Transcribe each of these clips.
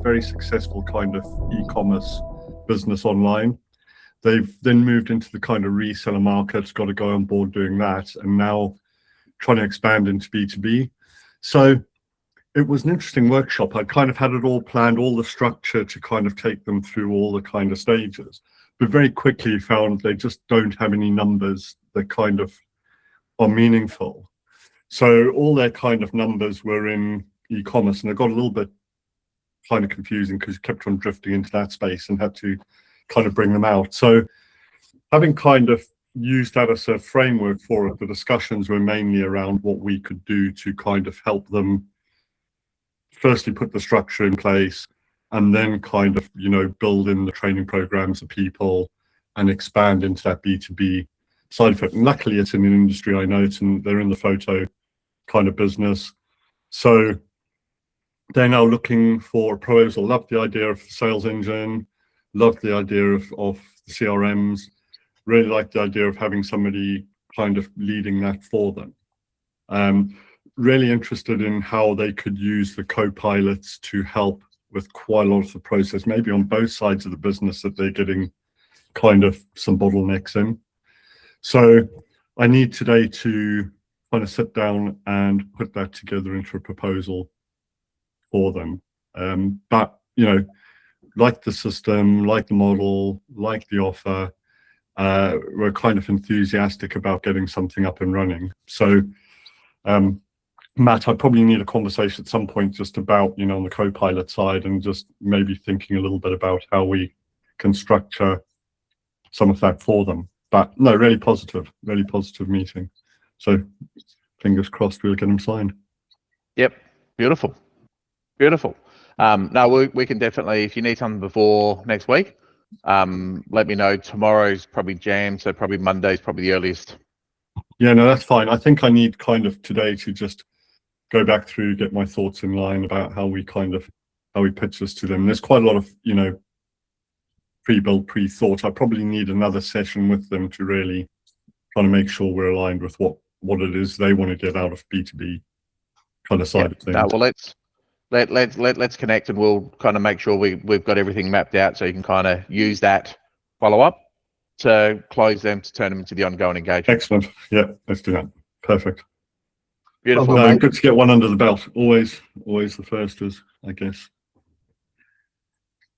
very successful kind of e-commerce business online. They've then moved into the kind of reseller market, got to go on board doing that, and now trying to expand into B2B. So it was an interesting workshop. I kind of had it all planned, all the structure to kind of take them through all the kind of stages. But very quickly found they just don't have any numbers that kind of are meaningful. So all their kind of numbers were in e-commerce, and it got a little bit kind of confusing because you kept on drifting into that space and had to kind of bring them out. So having kind of used that as a framework for it, the discussions were mainly around what we could do to kind of help them firstly put the structure in place, and then kind of, you know, build in the training programs of people and expand into that B2B side of it. And luckily it's in an industry I know, they're in the photo kind of business. So they're now looking for a proposal. Love the idea of the sales engine, love the idea of the CRMs, really like the idea of having somebody kind of leading that for them. Really interested in how they could use the co-pilots to help with quite a lot of the process, maybe on both sides of the business that they're getting kind of some bottlenecks in. So I need today to kind of sit down and put that together into a proposal for them. But, you know, like the system, like the model, like the offer, we're kind of enthusiastic about getting something up and running. So, Matt, I probably need a conversation at some point just about, you know, on the co-pilot side, and just maybe thinking a little bit about how we can structure some of that for them. But no, really positive meeting. So fingers crossed we'll get them signed. Yep, beautiful. No, we can definitely, if you need something before next week, let me know. Tomorrow's probably jammed, so probably Monday's probably the earliest. Yeah, no, that's fine. I think I need kind of today to just go back through, get my thoughts in line about how we pitch this to them. There's quite a lot of, you know, pre-built, pre-thought. I probably need another session with them to really kind of make sure we're aligned with what it is they want to get out of B2B kind of side of things. No, well, let's connect, and we'll kind of make sure we've got everything mapped out, so you can kind of use that follow-up to close them, to turn them into the ongoing engagement. Excellent. Yeah, let's do that. Perfect. Beautiful. Good to get one under the belt. Always the first is, I guess.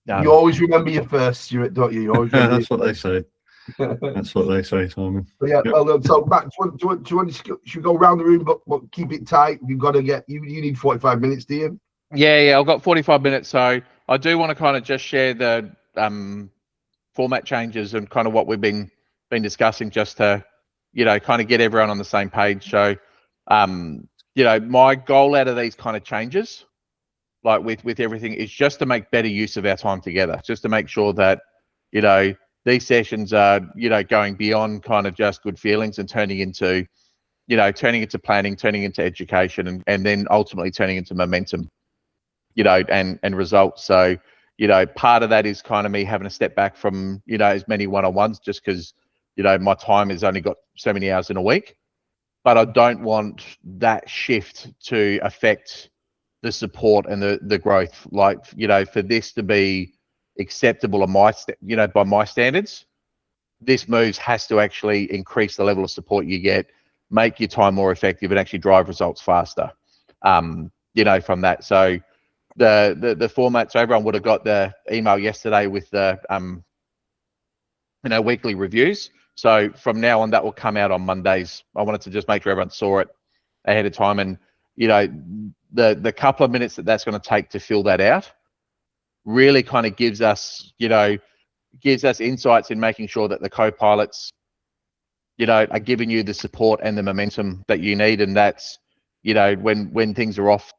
You always remember your first, Stuart, don't you? You always remember That's what they say. That's what they say, Simon. But yeah, yep. Well, so Matt, should we go around the room, but keep it tight? You've got to get, you need 45 minutes, do you? Yeah, I've got 45 minutes. So I do want to kind of just share the format changes and kind of what we've been discussing, just to, you know, kind of get everyone on the same page. So, you know, my goal out of these kind of changes, like with everything, is just to make better use of our time together, just to make sure that, you know, these sessions are, you know, going beyond kind of just good feelings and turning into planning, turning into education, and then ultimately turning into momentum, you know, and results. So, you know, part of that is kind of me having to step back from, you know, as many one-on-ones, just because, you know, my time has only got so many hours in a week. But I don't want that shift to affect the support and the growth. Like, you know, for this to be acceptable on by my standards, this moves has to actually increase the level of support you get, make your time more effective, and actually drive results faster. You know, from that. So the format, so everyone would have got the email yesterday with the you know, weekly reviews. So from now on, that will come out on Mondays. I wanted to just make sure everyone saw it ahead of time, and, you know, the couple of minutes that's going to take to fill that out really kind of gives us insights in making sure that the co-pilots, you know, are giving you the support and the momentum that you need. And that's, you know, when things are off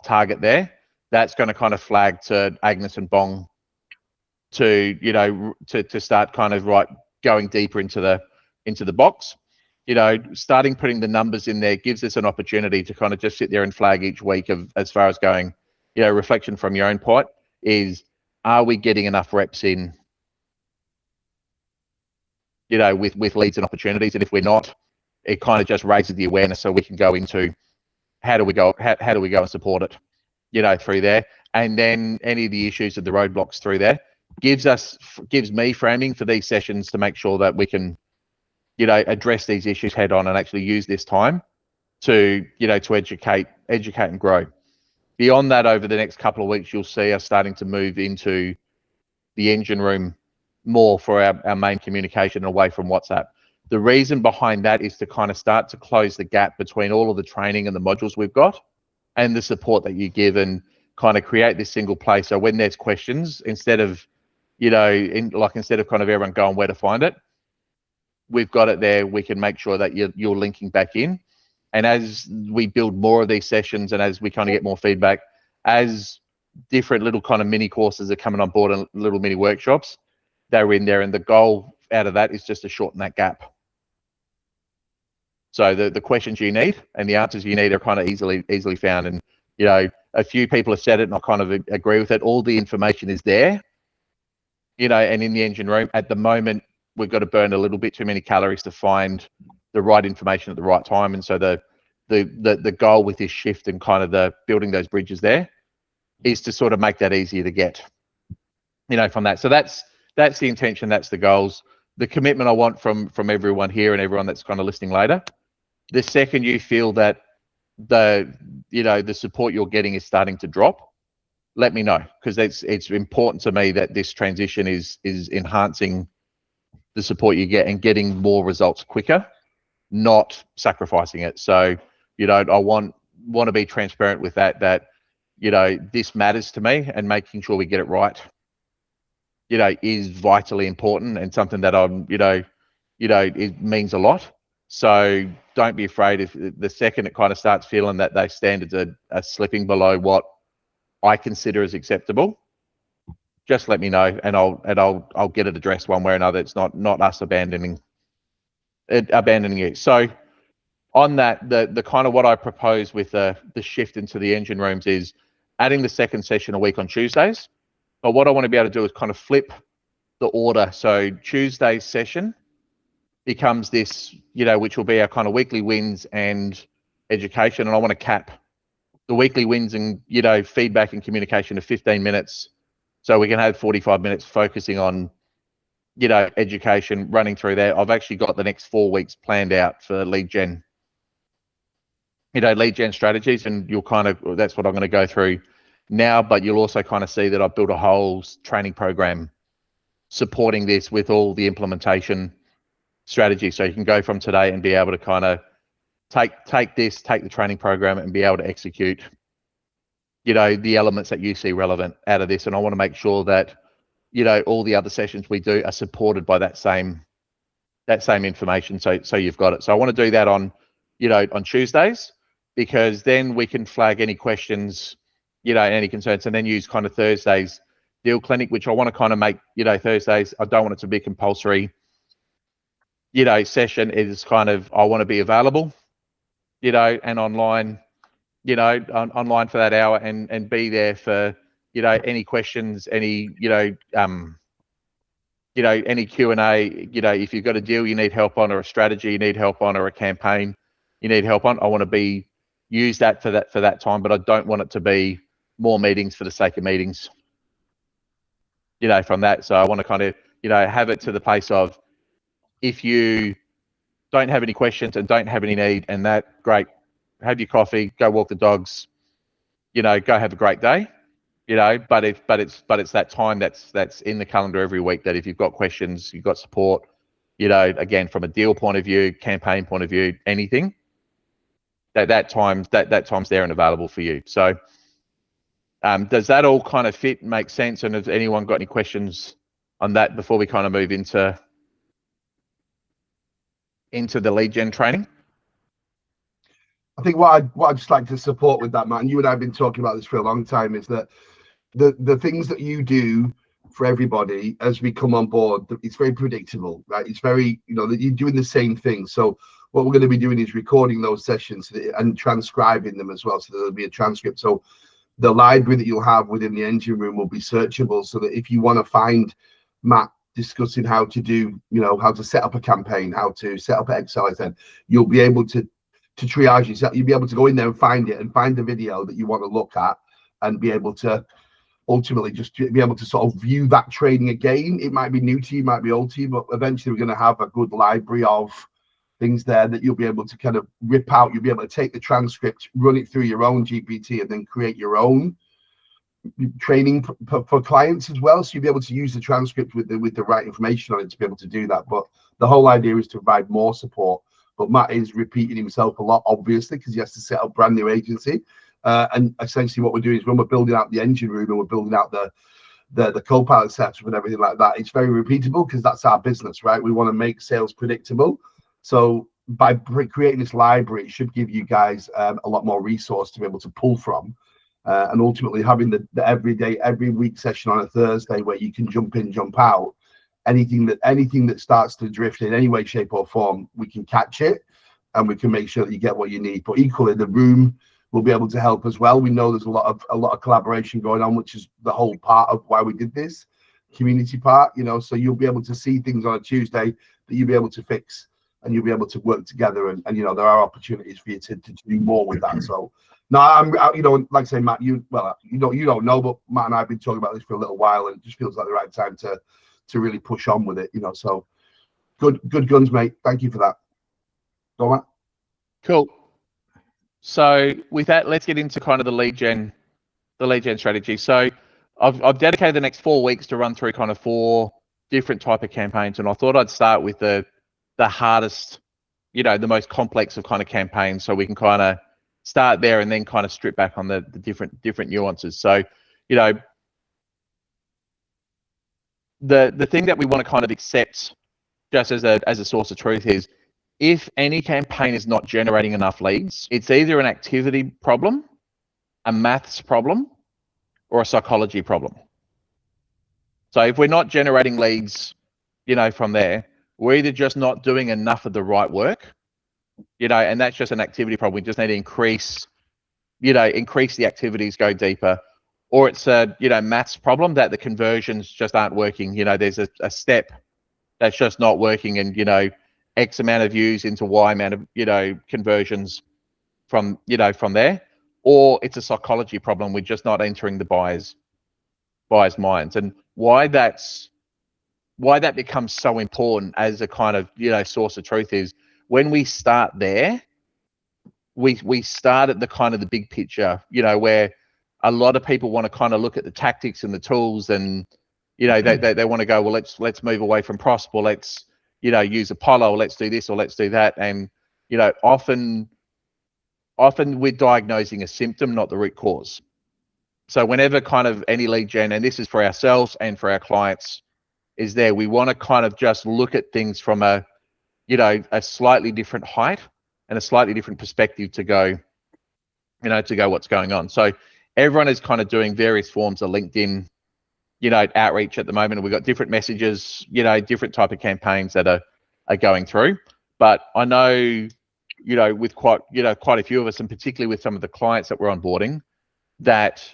target there, that's going to kind of flag to Agnes and Bong to, you know, to start kind of going deeper into the box. You know, starting putting the numbers in there gives us an opportunity to kind of just sit there and flag each week of, as far as going, you know, reflection from your own part is, are we getting enough reps in, you know, with leads and opportunities? And if we're not, it kind of just raises the awareness, so we can go into how do we go and support it. through there. And then any of the issues of the roadblocks through there gives me framing for these sessions to make sure that we can, address these issues head on and actually use this time to, to educate and grow. Beyond that, over the next couple of weeks, you'll see us starting to move into the engine room more for our main communication away from WhatsApp. The reason behind that is to kind of start to close the gap between all of the training and the modules we've got and the support that you give, and kind of create this single place. So when there's questions, instead of, instead of kind of everyone going where to find it, we've got it there. We can make sure that you're linking back in. And as we build more of these sessions and as we kind of get more feedback, as different little kind of mini courses are coming on board and little mini workshops, they're in there. And the goal out of that is just to shorten that gap. So the questions you need and the answers you need are kind of easily found. And, a few people have said it and I kind of agree with it. All the information is there, and in the engine room at the moment, we've got to burn a little bit too many calories to find the right information at the right time. And so the goal with this shift and kind of the building those bridges there is to sort of make that easier to get, from that. So that's the intention. That's the goals. The commitment I want from everyone here and everyone that's kind of listening later. The second you feel that the support you're getting is starting to drop, let me know, because it's important to me that this transition is enhancing the support you get and getting more results quicker, not sacrificing it. So, I want to be transparent with that this matters to me, and making sure we get it right, is vitally important and something that I'm, it means a lot. So don't be afraid if the second it kind of starts feeling that those standards are slipping below what I consider as acceptable, just let me know and I'll get it addressed one way or another. It's not us abandoning it. So on that, the kind of what I propose with the shift into the engine rooms is adding the second session a week on Tuesdays. But what I want to be able to do is kind of flip the order. So Tuesday's session becomes this, which will be our kind of weekly wins and education. And I want to cap the weekly wins and, feedback and communication of 15 minutes. So we can have 45 minutes focusing on, education, running through there. I've actually got the next 4 weeks planned out for lead gen, lead gen strategies. And that's what I'm going to go through now, but you'll also kind of see that I've built a whole training program supporting this with all the implementation strategy. So you can go from today and be able to kind of take the training program and be able to execute, the elements that you see relevant out of this. And I want to make sure that, all the other sessions we do are supported by that same information. So you've got it. So I want to do that on Tuesdays, because then we can flag any questions, any concerns, and then use kind of Thursday's deal clinic, which I want to kind of make, Thursdays. I don't want it to be compulsory, session. It is kind of, I want to be available, and online, online for that hour and be there for, any questions, any, any Q&A, if you've got a deal you need help on, or a strategy you need help on, or a campaign you need help on, I want to use that for that time, but I don't want it to be more meetings for the sake of meetings, from that. So I want to kind of, have it to the place of, if you don't have any questions and don't have any need, and that, great, have your coffee, go walk the dogs, go have a great day, but it's that time that's in the calendar every week, that if you've got questions, you've got support, again, from a deal point of view, campaign point of view, anything, that time's there and available for you. So does that all kind of fit, make sense? And has anyone got any questions on that before we kind of move into the lead gen training? I think what I'd just like to support with that, Matt, and you and I have been talking about this for a long time, is that the things that you do for everybody as we come on board, it's very predictable, right? It's very, that you're doing the same thing. So what we're going to be doing is recording those sessions and transcribing them as well. So there'll be a transcript. So the library that you'll have within the engine room will be searchable, so that if you want to find Matt discussing how to do, how to set up a campaign, how to set up an exercise, then you'll be able to triage yourself. You'll be able to go in there and find it, and find the video that you want to look at, and be able to ultimately just be able to sort of view that training again. It might be new to you, might be old to you, but eventually we're going to have a good library of things there that you'll be able to kind of rip out. You'll be able to take the transcript, run it through your own GPT, and then create your own training for clients as well. So you'll be able to use the transcript with the right information on it to be able to do that. But the whole idea is to provide more support. But Matt is repeating himself a lot, obviously, because he has to set up brand new agency. And essentially what we're doing is when we're building out the engine room and we're building out the co-pilot setup and everything like that, it's very repeatable because that's our business, right? We want to make sales predictable. So by creating this library, it should give you guys a lot more resource to be able to pull from. And ultimately having the every week session on a Thursday where you can jump in, jump out, anything that starts to drift in any way, shape or form, we can catch it and we can make sure that you get what you need. But equally the room will be able to help as well. We know there's a lot of collaboration going on, which is the whole part of why we did this community part, you know. So you'll be able to see things on a Tuesday that you'll be able to fix and you'll be able to work together. And you know, there are opportunities for you to do more with that. So no, I'm you know, like I say, Matt, you don't know, but Matt and I have been talking about this for a little while, and it just feels like the right time to really push on with it, you know. So good guns, mate. Thank you for that. Go, Matt. Cool. So with that, let's get into kind of the lead gen strategy. So I've dedicated the next 4 weeks to run through kind of 4 different type of campaigns, and I thought I'd start with the hardest, you know, the most complex of kind of campaigns, so we can kind of start there and then kind of strip back on the different nuances. So, you know, the thing that we want to kind of accept just as a source of truth is, if any campaign is not generating enough leads, it's either an activity problem, a maths problem, or a psychology problem. So if we're not generating leads, you know, from there, we're either just not doing enough of the right work, you know, and that's just an activity problem. We just need to increase the activities, go deeper, or it's a, you know, maths problem that the conversions just aren't working. You know, there's a step that's just not working, and, you know, X amount of views into Y amount of, you know, conversions from, you know, from there, or it's a psychology problem. We're just not entering the buyers' minds. And why that becomes so important as a kind of, you know, source of truth is when we start there, we start at the kind of the big picture, you know, where a lot of people want to kind of look at the tactics and the tools, and, you know, they want to go, well, let's move away from Prosper, let's, you know, use Apollo, or let's do this, or let's do that. And, you know, often we're diagnosing a symptom, not the root cause. So whenever kind of any lead gen, and this is for ourselves and for our clients, is there, we want to kind of just look at things from a, you know, a slightly different height and a slightly different perspective to go, you know, to go what's going on. So everyone is kind of doing various forms of LinkedIn, you know, outreach at the moment, and we've got different messages, you know, different type of campaigns that are going through. But I know, you know, with quite a few of us, and particularly with some of the clients that we're onboarding, that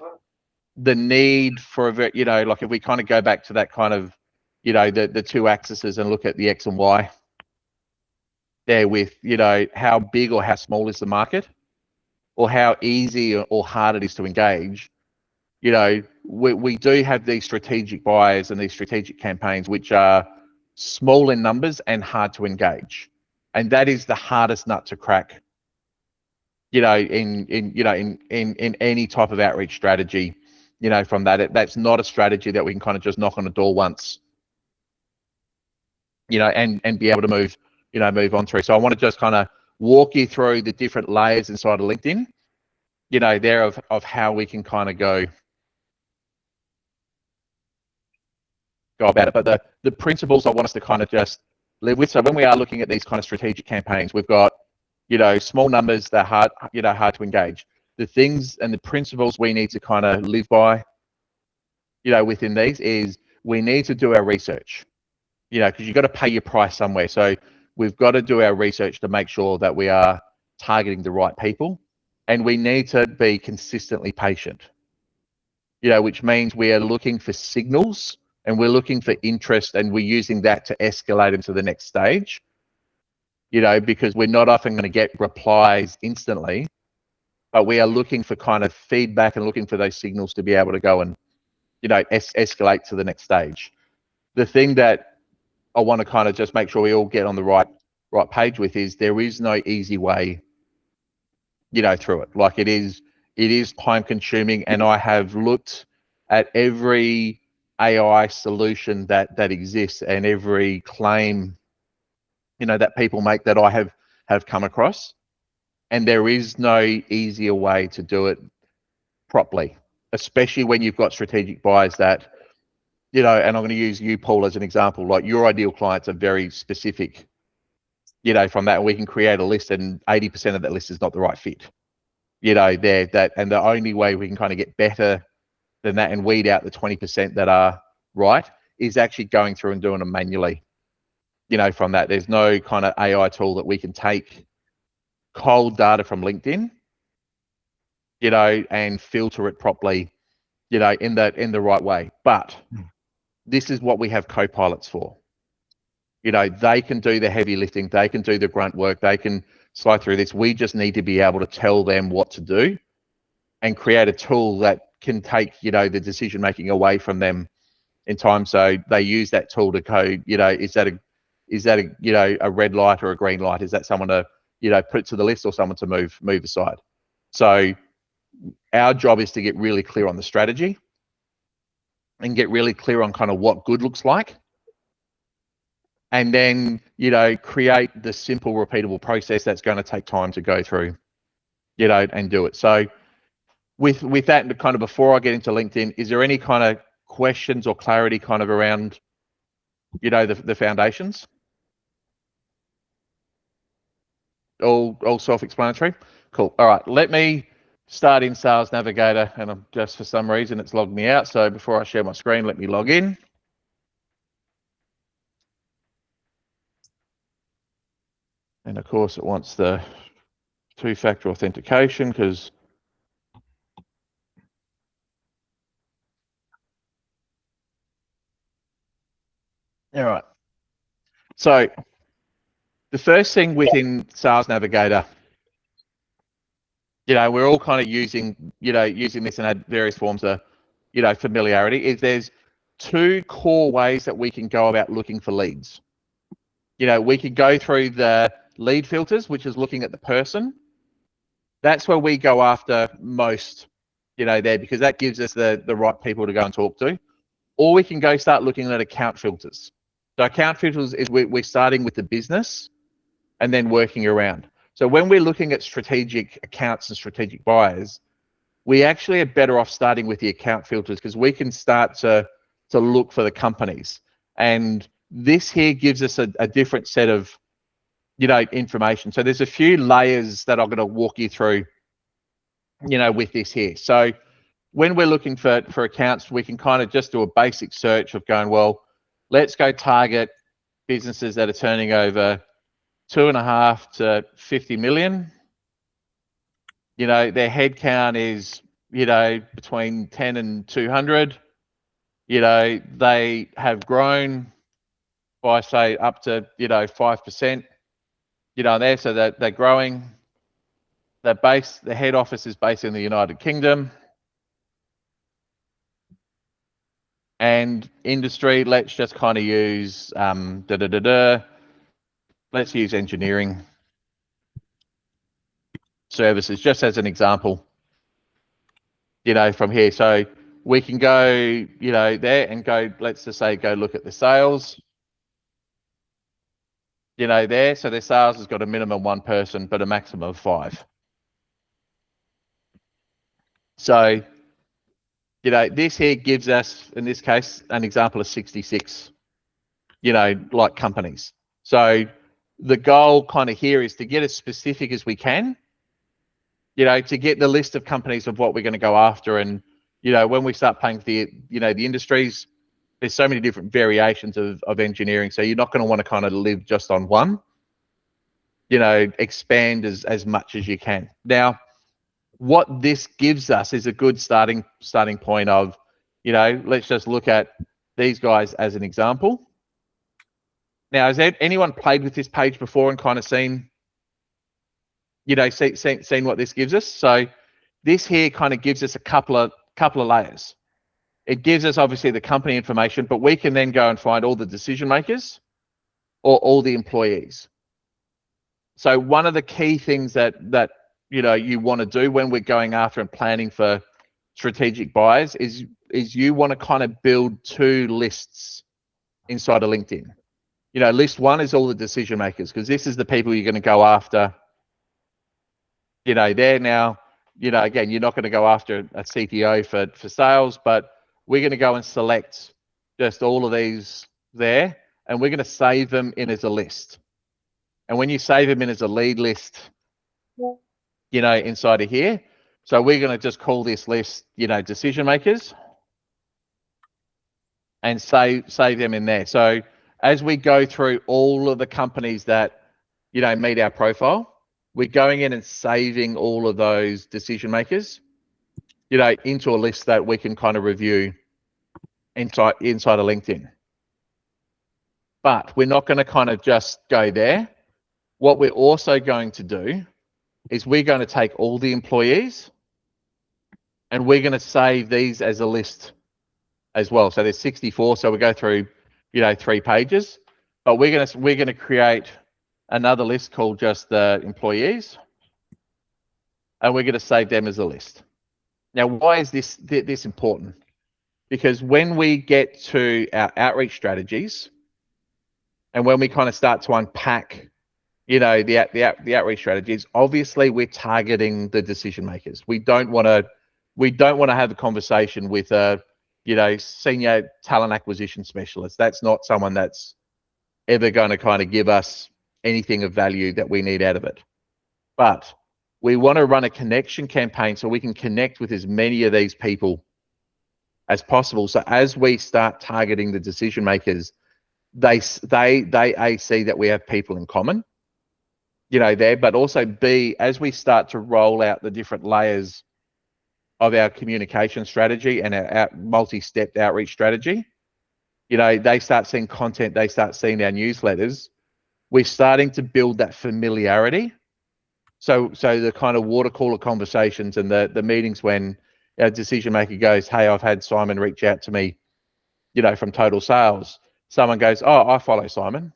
the need for a, you know, like if we kind of go back to that kind of, you know, the 2 axes and look at the X and Y there with, you know, how big or how small is the market, or how easy or hard it is to engage. You know, we do have these strategic buyers and these strategic campaigns which are small in numbers and hard to engage, and that is the hardest nut to crack, you know, in any type of outreach strategy. You know, from that's not a strategy that we can kind of just knock on a door once, you know, and be able to move on through. So I want to just kind of walk you through the different layers inside of LinkedIn, you know, there of how we can kind of go about it. But the principles I want us to kind of just live with. So when we are looking at these kind of strategic campaigns, we've got, you know, small numbers that are hard to engage. The things and the principles we need to kind of live by, you know, within these is we need to do our research, you know, because you've got to pay your price somewhere. So we've got to do our research to make sure that we are targeting the right people, and we need to be consistently patient, you know, which means we are looking for signals and we're looking for interest, and we're using that to escalate into the next stage, you know, because we're not often going to get replies instantly, but we are looking for kind of feedback and looking for those signals to be able to go and, you know, escalate to the next stage. The thing that I want to kind of just make sure we all get on the right page with is there is no easy way, you know, through it. Like it is time consuming, and I have looked at every AI solution that exists and every claim, you know, that people make that I have come across, and there is no easier way to do it properly, especially when you've got strategic buyers that, you know, and I'm going to use you, Paul, as an example. Like your ideal clients are very specific, you know, from that we can create a list and 80% of that list is not the right fit. You know, and the only way we can kind of get better than that and weed out the 20% that are right is actually going through and doing them manually. You know, from that, there's no kind of AI tool that we can take cold data from LinkedIn, you know, and filter it properly, you know, in the right way. But this is what we have co-pilots for. You know, they can do the heavy lifting, they can do the grunt work, they can slide through this. We just need to be able to tell them what to do and create a tool that can take, you know, the decision making away from them in time. So they use that tool to go, you know, is that a you know, a red light or a green light? Is that someone to, you know, put it to the list or someone to move aside? So our job is to get really clear on the strategy and get really clear on kind of what good looks like. And then, you know, create the simple, repeatable process that's going to take time to go through, you know, and do it. So with that, kind of before I get into LinkedIn, is there any kind of questions or clarity kind of around, you know, the foundations? All self-explanatory? Cool. All right, let me start in Sales Navigator, and I'm just, for some reason, it's logged me out. So before I share my screen, let me log in. And of course, it wants the two-factor authentication because all right. So the first thing within Sales Navigator, you know, we're all kind of using this and had various forms of, you know, familiarity, is there's two core ways that we can go about looking for leads. You know, we could go through the lead filters, which is looking at the person. That's where we go after most, you know, there, because that gives us the right people to go and talk to. Or we can go start looking at account filters. So account filters is we're starting with the business and then working around. So when we're looking at strategic accounts and strategic buyers, we actually are better off starting with the account filters because we can start to look for the companies. And this here gives us a different set of, you know, information. So there's a few layers that I'm going to walk you through, you know, with this here. So when we're looking for accounts, we can kind of just do a basic search of going, well, let's go target businesses that are turning over 2.5 to 50 million. You know, their headcount is, you know, between 10 and 200. You know, they have grown by, say, up to, you know, 5%, you know, there, so that they're growing. The head office is based in the United Kingdom. And industry, let's just kind of use let's use engineering services just as an example, you know, from here. So we can go, you know, there and go, let's just say, go look at the sales, you know, there. So their sales has got a minimum 1 person, but a maximum of 5. So, you know, this here gives us, in this case, an example of 66, you know, like companies. So the goal kind of here is to get as specific as we can, you know, to get the list of companies of what we're going to go after. And, you know, when we start paying for the, you know, the industries, there's so many different variations of engineering. So you're not going to want to kind of live just on one, you know, expand as much as you can. Now, what this gives us is a good starting point of, you know, let's just look at these guys as an example. Now, has anyone played with this page before and kind of seen, you know, seen what this gives us? So this here kind of gives us a couple of layers. It gives us obviously the company information, but we can then go and find all the decision makers or all the employees. So one of the key things that you want to do when we're going after and planning for strategic buyers is you want to kind of build two lists inside of LinkedIn. List one is all the decision makers, because this is the people you're going to go after. They're now, again, you're not going to go after a CTO for sales, but we're going to go and select just all of these there, and we're going to save them in as a list. And when you save them in as a lead list, inside of here, so we're going to just call this list, decision makers, and save them in there. So as we go through all of the companies that, meet our profile, we're going in and saving all of those decision makers, into a list that we can kind of review inside of LinkedIn. But we're not going to kind of just go there. What we're also going to do is we're going to take all the employees and we're going to save these as a list as well. So there's 64. So we go through, 3 pages, but we're going to create another list called just the employees, and we're going to save them as a list. Now, why is this important? Because when we get to our outreach strategies, and when we kind of start to unpack, the outreach strategies, obviously we're targeting the decision makers. We don't want to have a conversation with a, senior talent acquisition specialist. That's not someone that's ever going to kind of give us anything of value that we need out of it. But we want to run a connection campaign so we can connect with as many of these people as possible. So as we start targeting the decision makers, they see that we have people in common, there, but also B, as we start to roll out the different layers of our communication strategy and our multi-step outreach strategy, they start seeing content, they start seeing our newsletters. We're starting to build that familiarity. So the kind of water cooler conversations and the meetings when our decision maker goes, hey, I've had Simon reach out to me, from Total Sales. Someone goes, oh, I follow Simon.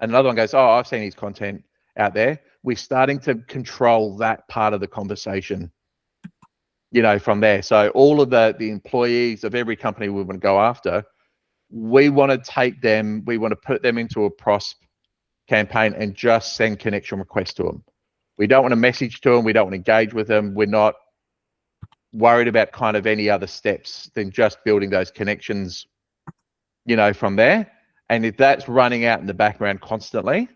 And another one goes, oh, I've seen his content out there. We're starting to control that part of the conversation, from there. So all of the employees of every company we want to go after, we want to take them, we want to put them into a prosp campaign and just send connection requests to them. We don't want to message to them. We don't want to engage with them. We're not worried about kind of any other steps than just building those connections, from there. And if that's running out in the background constantly,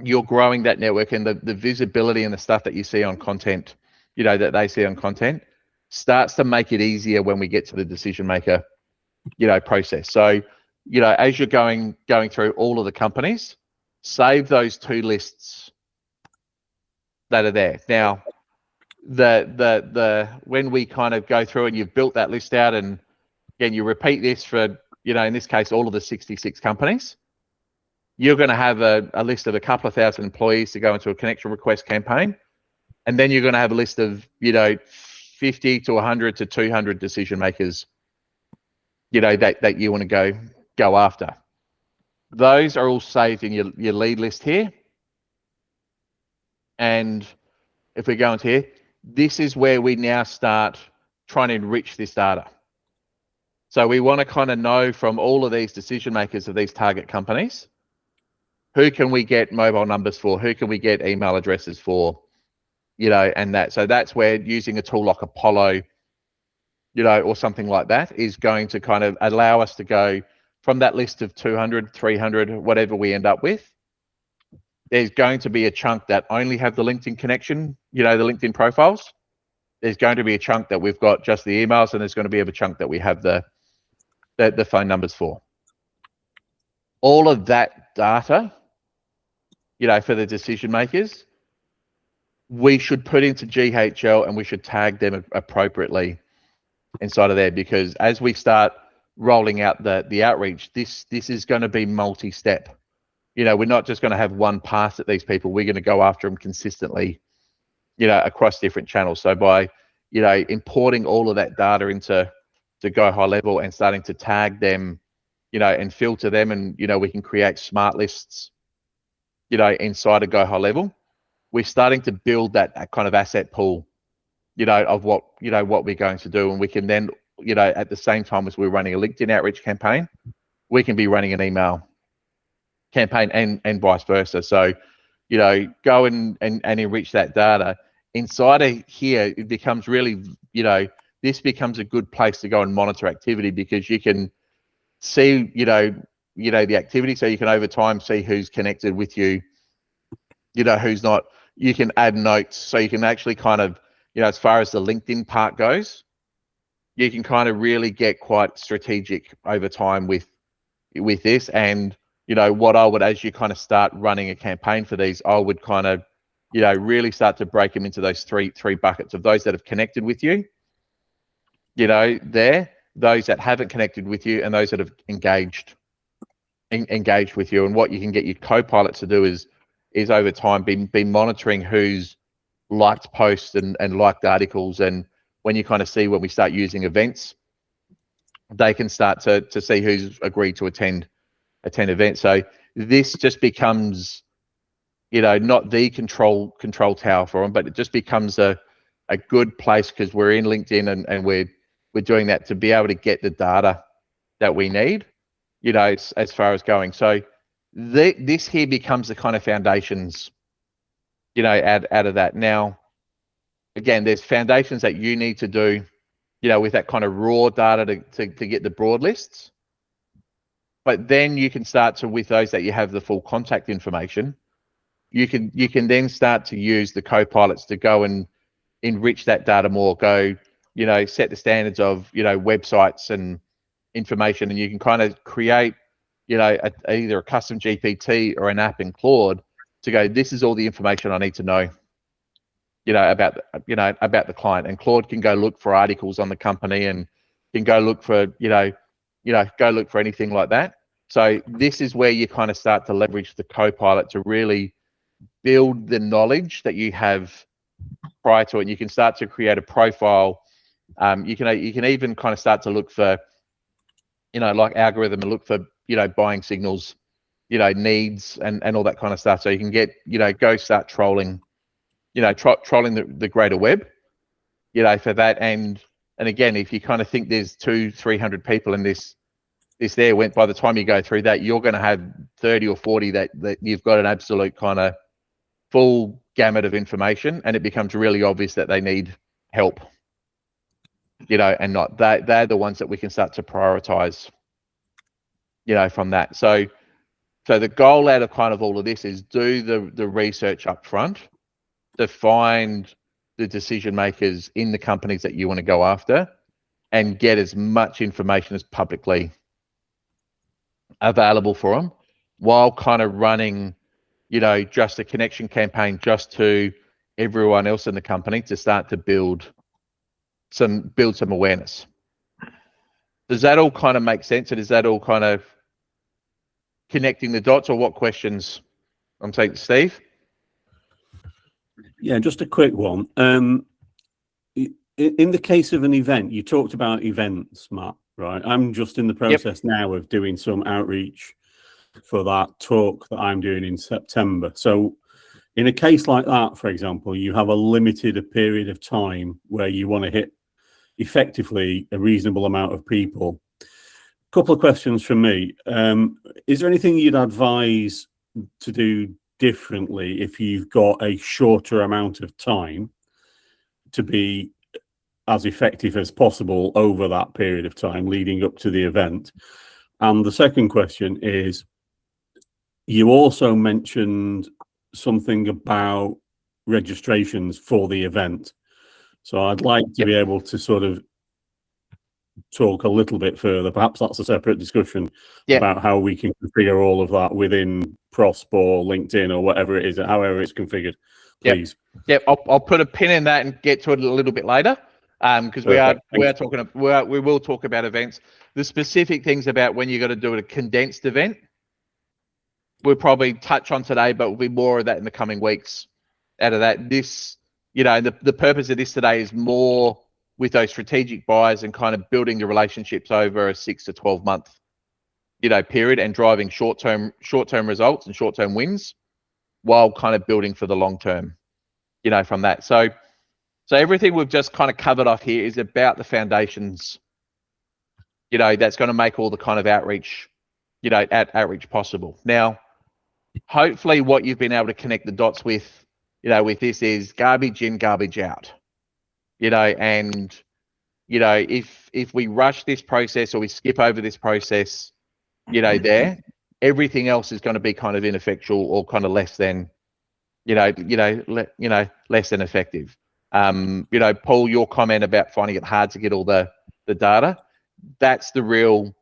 you're growing that network, and the visibility and the stuff that you see on content, that they see on content, starts to make it easier when we get to the decision maker, process. So, as you're going through all of the companies, save those 2 lists that are there. Now, when we kind of go through and you've built that list out, and again, you repeat this for, in this case, all of the 66 companies, you're going to have a list of a couple of thousand employees to go into a connection request campaign. And then you're going to have a list of, 50 to 100 to 200 decision makers, that you want to go after. Those are all saved in your lead list here. And if we go into here, this is where we now start trying to enrich this data. So we want to kind of know from all of these decision makers of these target companies, who can we get mobile numbers for? Who can we get email addresses for? And that. So that's where using a tool like Apollo, or something like that is going to kind of allow us to go from that list of 200, 300, whatever we end up with. There's going to be a chunk that only have the LinkedIn connection, the LinkedIn profiles. There's going to be a chunk that we've got just the emails, and there's going to be a chunk that we have the phone numbers for. All of that data, for the decision makers, we should put into GHL and we should tag them appropriately inside of there, because as we start rolling out the outreach, this is going to be multi-step. We're not just going to have one pass at these people. We're going to go after them consistently, across different channels. So by, importing all of that data into Go High Level and starting to tag them, and filter them, and, we can create smart lists, inside of Go High Level. We're starting to build that kind of asset pool, of what we're going to do. And we can then, at the same time as we're running a LinkedIn outreach campaign, we can be running an email campaign and vice versa. So, go and enrich that data. Inside of here, it becomes really, this becomes a good place to go and monitor activity, because you can see, the activity. So you can over time see who's connected with you, who's not. You can add notes. So you can actually kind of, as far as the LinkedIn part goes, you can kind of really get quite strategic over time with this. And, what I would, as you kind of start running a campaign for these, I would kind of, really start to break them into those three buckets of those that have connected with you, those that haven't connected with you, and those that have engaged with you. And what you can get your co-pilots to do is over time be monitoring who's liked posts and liked articles. And when you kind of see, when we start using events, they can start to see who's agreed to attend events. So this just becomes, not the control tower for them, but it just becomes a good place, because we're in LinkedIn and we're doing that to be able to get the data that we need, as far as going. So this here becomes the kind of foundations, out of that. Now, again, there's foundations that you need to do, with that kind of raw data to get the broad lists. But then you can start to, with those that you have the full contact information, you can then start to use the co-pilots to go and enrich that data more, go, set the standards of, websites and information, and you can kind of create, either a custom GPT or an app in Claude to go, this is all the information I need to know, about the client. And Claude can go look for articles on the company, and can go look for, go look for anything like that. So this is where you kind of start to leverage the co-pilot to really build the knowledge that you have prior to it. And you can start to create a profile. You can even kind of start to look for, like algorithm, and look for, buying signals, needs and all that kind of stuff. So you can get, go start trolling, trolling the greater web, for that. And again, if you kind of think there's 200-300 people in this there, by the time you go through that, you're going to have 30 or 40 that you've got an absolute kind of full gamut of information, and it becomes really obvious that they need help, and not they're the ones that we can start to prioritize, from that. So the goal out of kind of all of this is do the research up front to find the decision makers in the companies that you want to go after, and get as much information as publicly available for them, while kind of running, just a connection campaign just to everyone else in the company to start to build some awareness. Does that all kind of make sense? And is that all kind of connecting the dots, or what questions? I'm taking Steve. Yeah, just a quick one. In the case of an event, you talked about events, Matt, right? I'm just in the process now of doing some outreach for that talk that I'm doing in September. So in a case like that, for example, you have a limited period of time where you want to hit effectively a reasonable amount of people. Couple of questions from me. Is there anything you'd advise to do differently if you've got a shorter amount of time to be as effective as possible over that period of time leading up to the event? And the second question is, you also mentioned something about registrations for the event. So I'd like to be able to sort of talk a little bit further. Perhaps that's a separate discussion about how we can configure all of that within Prosp or LinkedIn or whatever it is, however it's configured, please. I'll put a pin in that and get to it a little bit later, because we will talk about events. The specific things about when you got to do a condensed event, we'll probably touch on today, but we'll be more of that in the coming weeks. Out of that, this you know, the purpose of this today is more with those strategic buyers and kind of building the relationships over a 6 to 12 month, you know, period, and driving short-term results and short-term wins while kind of building for the long term, you know, from that. So everything we've just kind of covered off here is about the foundations, you know, that's going to make all the kind of outreach, you know, outreach possible. Now, hopefully what you've been able to connect the dots with, you know, with this is garbage in, garbage out, you know, and, you know, if we rush this process or we skip over this process, you know, everything else is going to be kind of ineffectual or kind of less than, less than effective. You know, Paul, your comment about finding it hard to get all the data, that's the real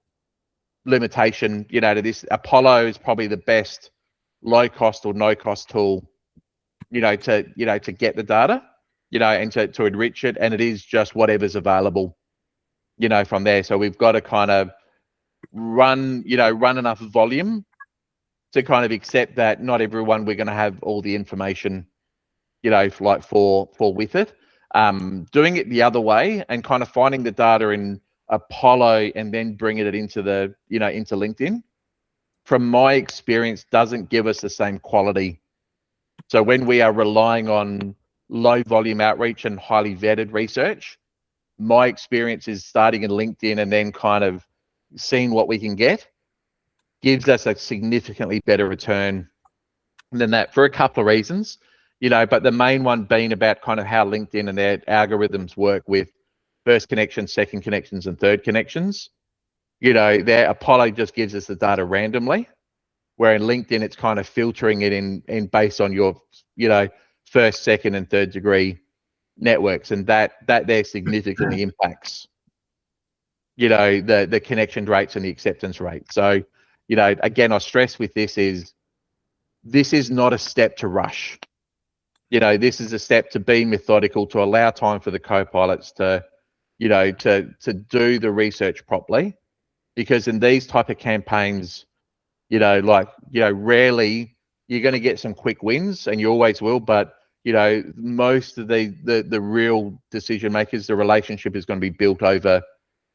limitation, you know, to this. Apollo is probably the best low cost or no cost tool, you know, to get the data, you know, and to enrich it. And it is just whatever's available, you know, from there. So we've got to kind of run enough volume to kind of accept that not everyone we're going to have all the information, you know, like for with it. Doing it the other way and kind of finding the data in Apollo and then bringing it into into LinkedIn, from my experience, doesn't give us the same quality. So when we are relying on low volume outreach and highly vetted research, my experience is starting in LinkedIn and then kind of seeing what we can get gives us a significantly better return than that, for a couple of reasons, you know, but the main one being about kind of how LinkedIn and their algorithms work with first connections, second connections, and third connections. You know, their Apollo just gives us the data randomly, where in LinkedIn it's kind of filtering it in based on your, you know, first, second, and third degree networks, and that there significantly impacts, you know, the connection rates and the acceptance rate. So, you know, again, I stress with this is not a step to rush. You know, this is a step to be methodical, to allow time for the co-pilots to, you know, to do the research properly, because in these type of campaigns, you know, like, you know, rarely you're going to get some quick wins, and you always will, but, you know, most of the real decision makers, the relationship is going to be built over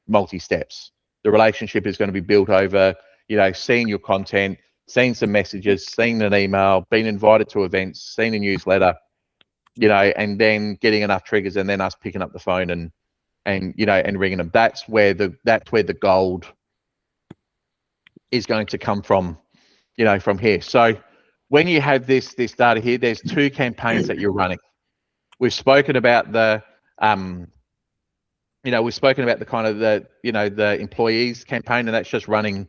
multi-steps. The relationship is going to be built over, you know, seeing your content, seeing some messages, seeing an email, being invited to events, seeing a newsletter, you know, and then getting enough triggers, and then us picking up the phone and you know, and ringing them. That's where the gold is going to come from, you know, from here. So when you have this data here, there's two campaigns that you're running. We've spoken about the we've spoken about the kind of the employees campaign, and that's just running,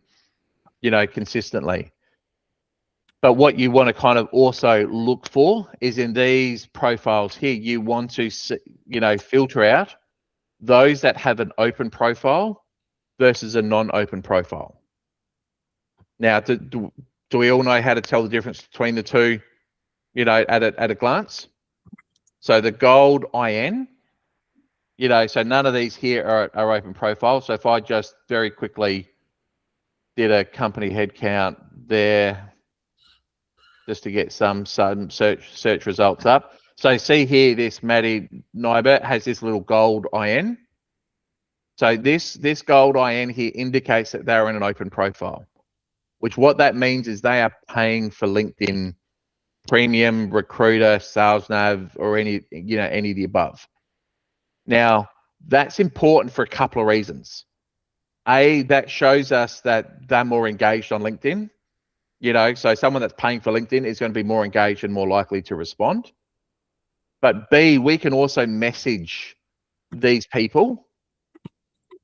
you know, consistently. But what you want to kind of also look for is in these profiles here, you want to, you know, filter out those that have an open profile versus a non-open profile. Now, do we all know how to tell the difference between the two, you know, at a glance? So the gold IN, you know, so none of these here are open profiles. So if I just very quickly did a company headcount there, just to get some search results up. So see here, this Maddie Nybert has this little gold IN. So this gold IN here indicates that they're in an open profile, which what that means is they are paying for LinkedIn Premium, Recruiter, SalesNav, or any of the above. Now, that's important for a couple of reasons. A, that shows us that they're more engaged on LinkedIn. You know, so someone that's paying for LinkedIn is going to be more engaged and more likely to respond. But B, we can also message these people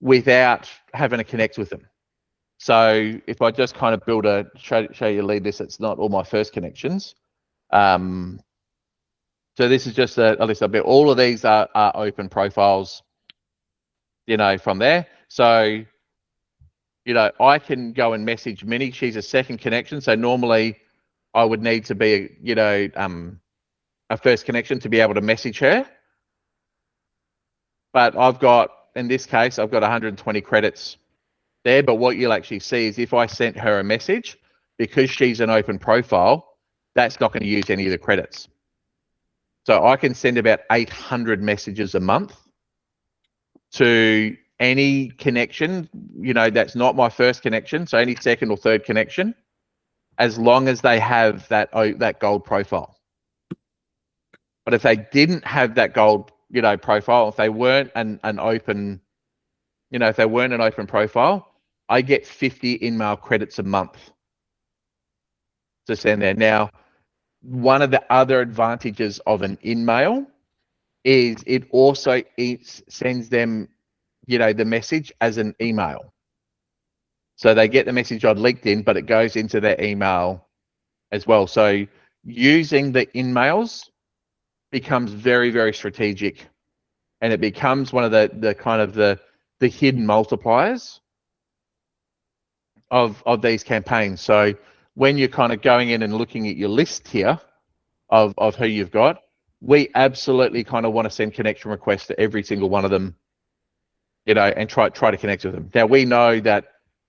without having to connect with them. So if I just kind of build show you lead this, it's not all my first connections. So this is just a list of bit. All of these are open profiles, you know, from there. So, you know, I can go and message Minnie. She's a second connection. So normally I would need to be, you know, a first connection to be able to message her. But I've got, in this case, I've got 120 credits there. But what you'll actually see is if I sent her a message, because she's an open profile, that's not going to use any of the credits. So I can send about 800 messages a month to any connection, that's not my first connection. So any second or third connection, as long as they have that gold profile. But if they didn't have that gold, profile, if they weren't an open, if they weren't an open profile, I get 50 InMail credits a month to send there. Now, one of the other advantages of an InMail is it also sends them, the message as an email. So they get the message on LinkedIn, but it goes into their email as well. So using the InMails becomes very, very strategic, and it becomes one of the kind of the hidden multipliers of these campaigns. So when you're kind of going in and looking at your list here of who you've got, we absolutely kind of want to send connection requests to every single one of them, and try to connect with them. Now, we know that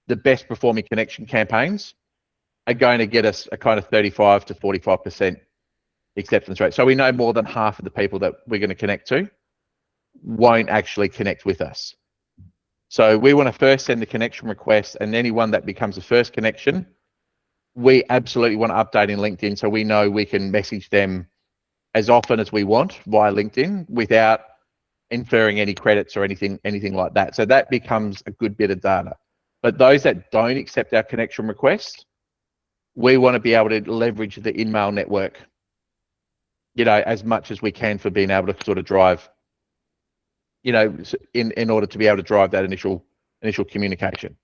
the best performing connection campaigns are going to get us a kind of 35 to 45% acceptance rate. So we know more than half of the people that we're going to connect to won't actually connect with us. So we want to first send the connection request, and anyone that becomes the first connection, we absolutely want to update in LinkedIn so we know we can message them as often as we want via LinkedIn without inferring any credits or anything like that. So that becomes a good bit of data. But those that don't accept our connection request, we want to be able to leverage the InMail network, as much as we can for being able to sort of drive, in order to be able to drive that initial communication.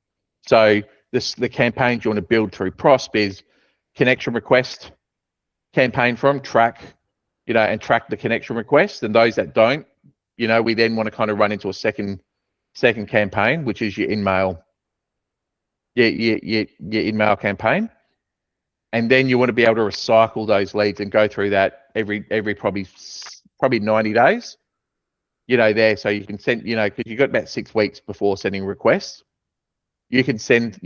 So the campaigns you want to build through Prosp is connection request campaign from track, and track the connection request. And those that don't, we then want to kind of run into a second campaign, which is your InMail, your InMail campaign. And then you want to be able to recycle those leads and go through that every probably 90 days, there. So you can send, because you've got about 6 weeks before sending requests, you can send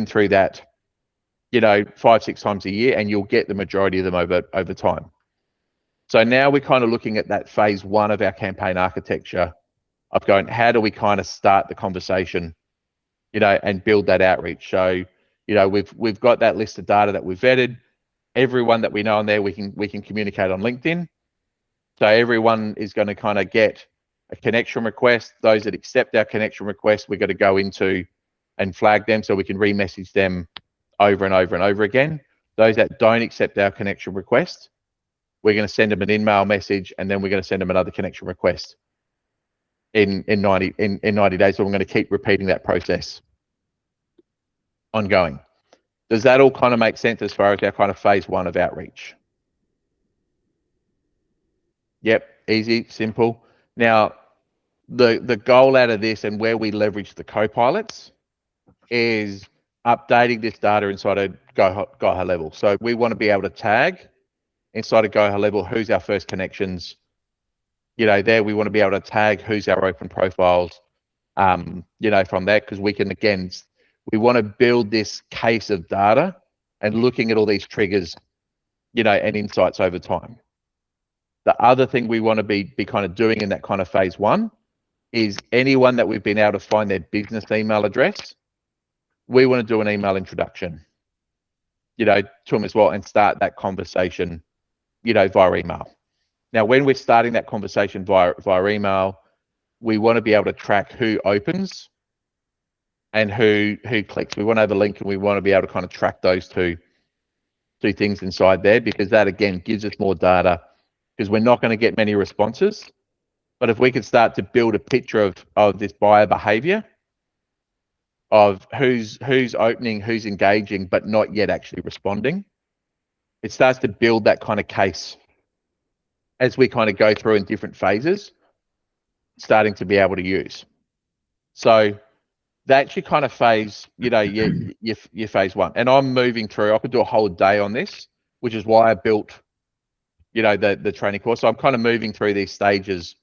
through that, 5-6 times a year, and you'll get the majority of them over time. So now we're kind of looking at that phase 1 of our campaign architecture of going, how do we kind of start the conversation, and build that outreach? So, we've got that list of data that we've vetted. Everyone that we know on there, we can communicate on LinkedIn. So everyone is going to kind of get a connection request. Those that accept our connection request, we're going to go into and flag them so we can re-message them over and over and over again. Those that don't accept our connection request, we're going to send them an InMail message, and then we're going to send them another connection request in 90 days. So we're going to keep repeating that process ongoing. Does that all kind of make sense as far as our kind of phase 1 of outreach? Yep, easy, simple. Now, the goal out of this and where we leverage the co-pilots is updating this data inside of Go High Level. So we want to be able to tag inside of Go High Level who's our first connections. There we want to be able to tag who's our open profiles, from that, because we can, again, we want to build this case of data and looking at all these triggers, and insights over time. The other thing we want to be kind of doing in that kind of phase 1 is anyone that we've been able to find their business email address, we want to do an email introduction, to them as well, and start that conversation, via email. Now, when we're starting that conversation via email, we want to be able to track who opens and who clicks. We want to have a link, and we want to be able to kind of track those two things inside there, because that, again, gives us more data, because we're not going to get many responses. But if we can start to build a picture of this buyer behavior, of who's opening, who's engaging, but not yet actually responding, it starts to build that kind of case as we kind of go through in different phases, starting to be able to use. So that's your kind of phase, your phase 1. And I'm moving through, I could do a whole day on this, which is why I built, the training course. So I'm kind of moving through these stages,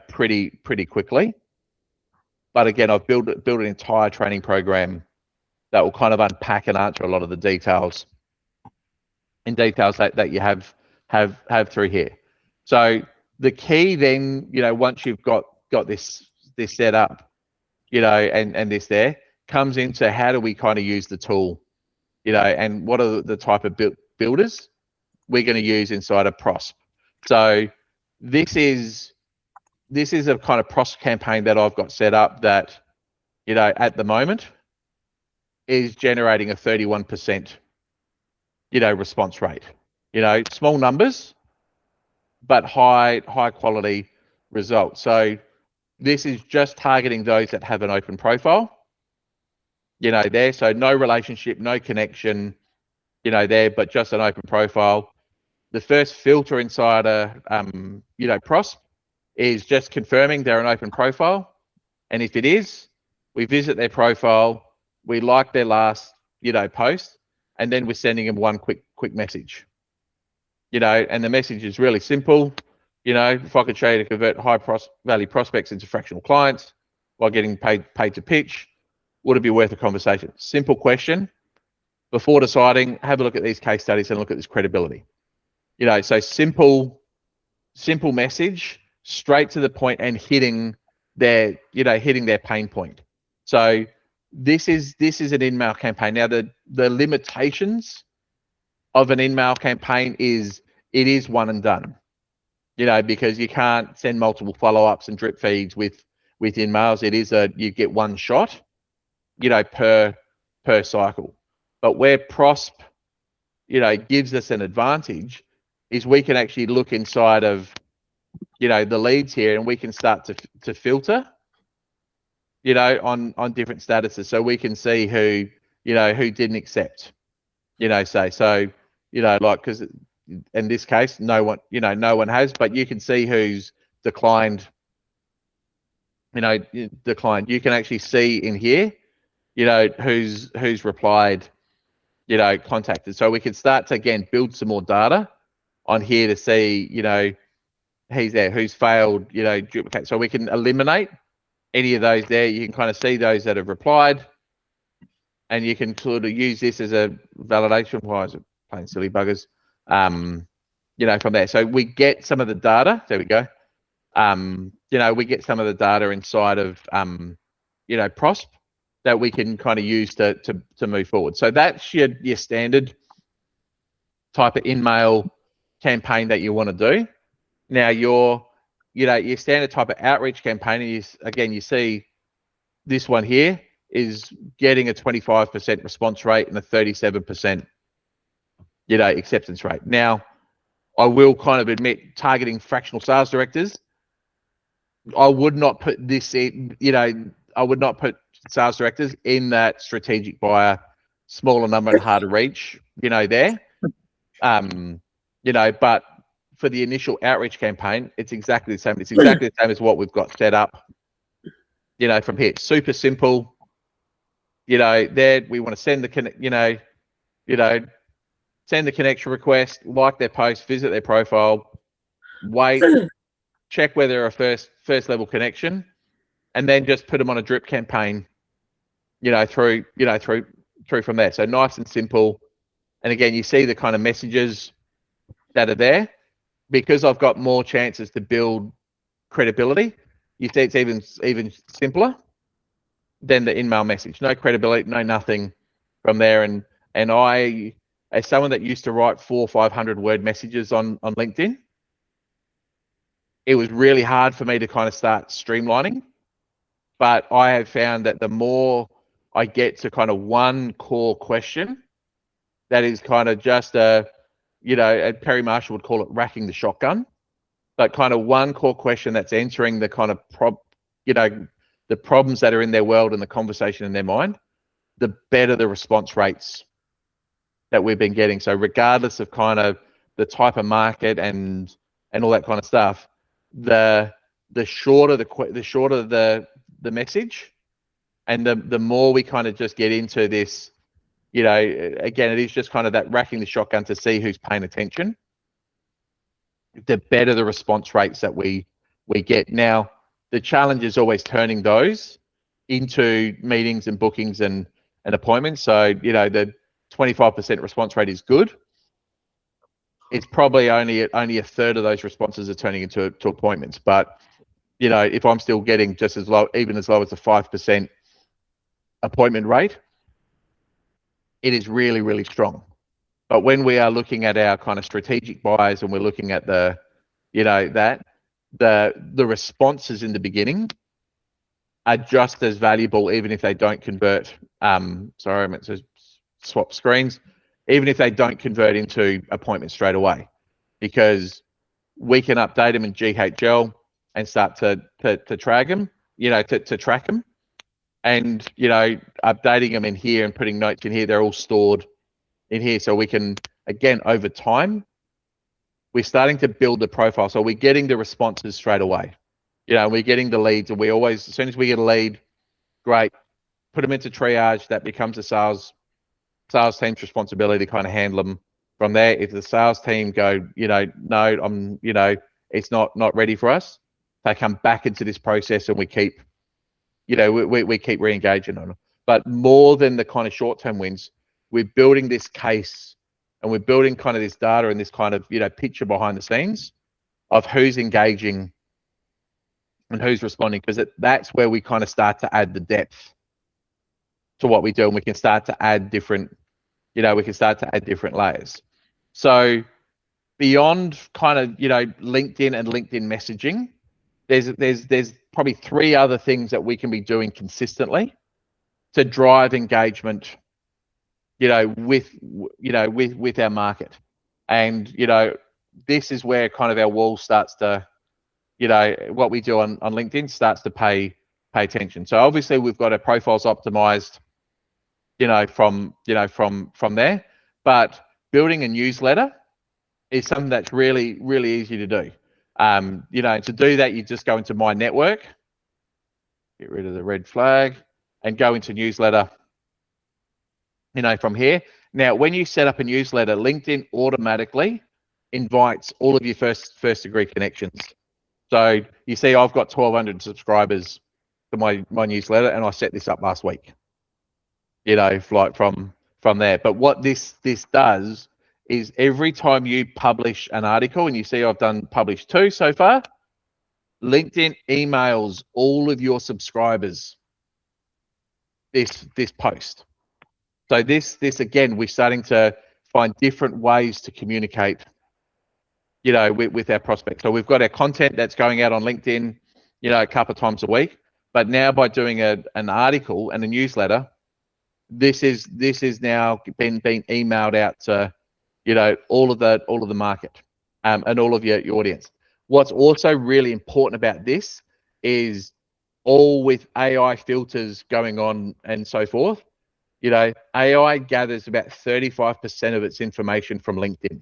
pretty quickly. But again, I've built an entire training program that will kind of unpack and answer a lot of the details that you have through here. So the key then, once you've got this set up, and this there, comes into how do we kind of use the tool, and what are the type of builders we're going to use inside of Prosp. So this is a kind of Prosp campaign that I've got set up that, at the moment is generating a 31%, response rate. Small numbers, but high quality results. So this is just targeting those that have an open profile, there. So no relationship, no connection, there, but just an open profile. The first filter inside a, Prosp is just confirming they're an open profile. And if it is, we visit their profile, we like their last, post, and then we're sending them one quick message, and the message is really simple. If I could show you to convert high value prospects into fractional clients while getting paid to pitch, would it be worth a conversation? Simple question. Before deciding, have a look at these case studies and look at this credibility. So simple message, straight to the point, and hitting their pain point. So this is an InMail campaign. Now the limitations of an InMail campaign is it is one and done. Because you can't send multiple follow-ups and drip feeds with InMails. It is you get one shot, per cycle. But where Prosp, gives us an advantage is we can actually look inside of, the leads here, and we can start to filter, on different statuses. So we can see who didn't accept, say, so, like, because in this case, no one has, but you can see who's declined, declined. You can actually see in here, who's replied, contacted. So we can start to, again, build some more data on here to see, he's there, who's failed, duplicate. So we can eliminate any of those there. You can kind of see those that have replied, and you can sort of use this as a validation. Why is it playing silly buggers? From there. So we get some of the data. There we go. We get some of the data inside of, Prosp that we can kind of use to move forward. So that's your standard type of InMail campaign that you want to do. Now your standard type of outreach campaign is, again, you see this one here is getting a 25% response rate and a 37%, acceptance rate. Now, I will kind of admit, targeting fractional sales directors, I would not put this in, I would not put sales directors in that strategic buyer, smaller number and harder reach, there. But for the initial outreach campaign, it's exactly the same. It's exactly the same as what we've got set up, from here. Super simple, there we want to send the send the connection request, like their post, visit their profile, wait, check whether they're a first level connection, and then just put them on a drip campaign, through from there. So nice and simple. And again, you see the kind of messages that are there. Because I've got more chances to build credibility, you see it's even simpler than the InMail message. No credibility, no nothing from there. And I, as someone that used to write 400 or 500 word messages on LinkedIn, it was really hard for me to kind of start streamlining. But I have found that the more I get to kind of one core question, that is kind of just Perry Marshall would call it racking the shotgun, but kind of one core question that's answering the kind of the problems that are in their world and the conversation in their mind, the better the response rates that we've been getting. So regardless of kind of the type of market and all that kind of stuff, the shorter the message, and the more we kind of just get into this, again, it is just kind of that racking the shotgun to see who's paying attention, the better the response rates that we get. Now, the challenge is always turning those into meetings and bookings and appointments. So, the 25% response rate is good. it's probably only a third of those responses are turning into appointments. But you know, if I'm still getting just as low, even as low as a 5% appointment rate, it is really, really strong. But when we are looking at our kind of strategic buyers and we're looking at the, you know, that the responses in the beginning are just as valuable, even if they don't convert. Sorry, I meant to swap screens. Even if they don't convert into appointments straight away, because we can update them in GHL and start to track them, you know, to track them, and you know, updating them in here and putting notes in here. They're all stored in here, so we can, again, over time, we're starting to build the profile. So we're getting the responses straight away. You know, we're getting the leads, and we always, as soon as we get a lead, great, put them into triage. That becomes the sales team's responsibility to kind of handle them from there. If the sales team go, you know, no, I'm, you know, it's not ready for us, they come back into this process, and we keep, you know, we keep re-engaging on them. But more than the kind of short-term wins, we're building this case, and we're building kind of this data and this kind of, you know, picture behind the scenes of who's engaging and who's responding, because that's where we kind of start to add the depth to what we do, and we can start to add different, you know, we can start to add different layers. So beyond kind of, you know, LinkedIn and LinkedIn messaging, there's probably 3 other things that we can be doing consistently to drive engagement, you know, with our market. And, you know, this is where kind of our wall starts to, you know, what we do on LinkedIn starts to pay attention. So obviously we've got our profiles optimized, you know, from there, but building a newsletter is something that's really, really easy to do. You know, to do that, you just go into my network, get rid of the red flag, and go into newsletter, you know, from here. Now, when you set up a newsletter, LinkedIn automatically invites all of your first degree connections. So you see, I've got 1,200 subscribers to my newsletter, and I set this up last week, you know, like from there. But what this does is every time you publish an article, and you see I've done publish 2 so far, LinkedIn emails all of your subscribers this post. So this again, we're starting to find different ways to communicate, you know, with our prospects. So we've got our content that's going out on LinkedIn, you know, a couple of times a week. But now by doing an article and a newsletter, this is now been emailed out to, you know, all of the market, and all of your audience. What's also really important about this is, all with AI filters going on and so forth, you know, AI gathers about 35% of its information from LinkedIn,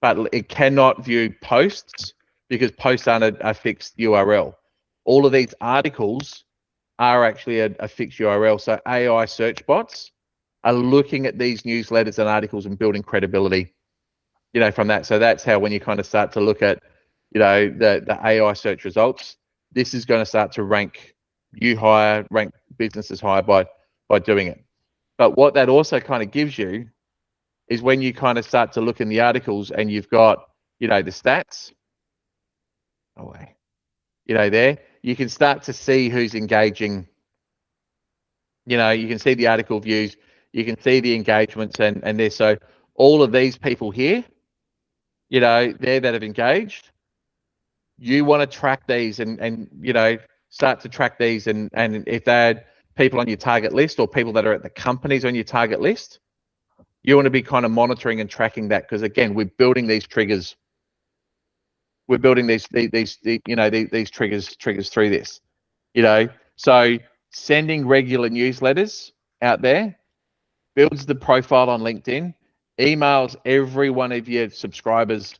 but it cannot view posts because posts aren't a fixed URL. All of these articles are actually a fixed URL. So AI search bots are looking at these newsletters and articles and building credibility, you know, from that. So that's how, when you kind of start to look at, you know, the AI search results, this is going to start to rank you higher, rank businesses higher by doing it. But what that also kind of gives you is, when you kind of start to look in the articles and you've got, you know, the stats, you know, there, you can start to see who's engaging. You know, you can see the article views, you can see the engagements, and there. So all of these people here, you know, there that have engaged, you want to track these and you know, start to track these, and if they're people on your target list, or people that are at the companies on your target list, you want to be kind of monitoring and tracking that, because again, we're building these triggers. We're building these you know, these triggers through this, you know. So sending regular newsletters out there builds the profile on LinkedIn, emails every one of your subscribers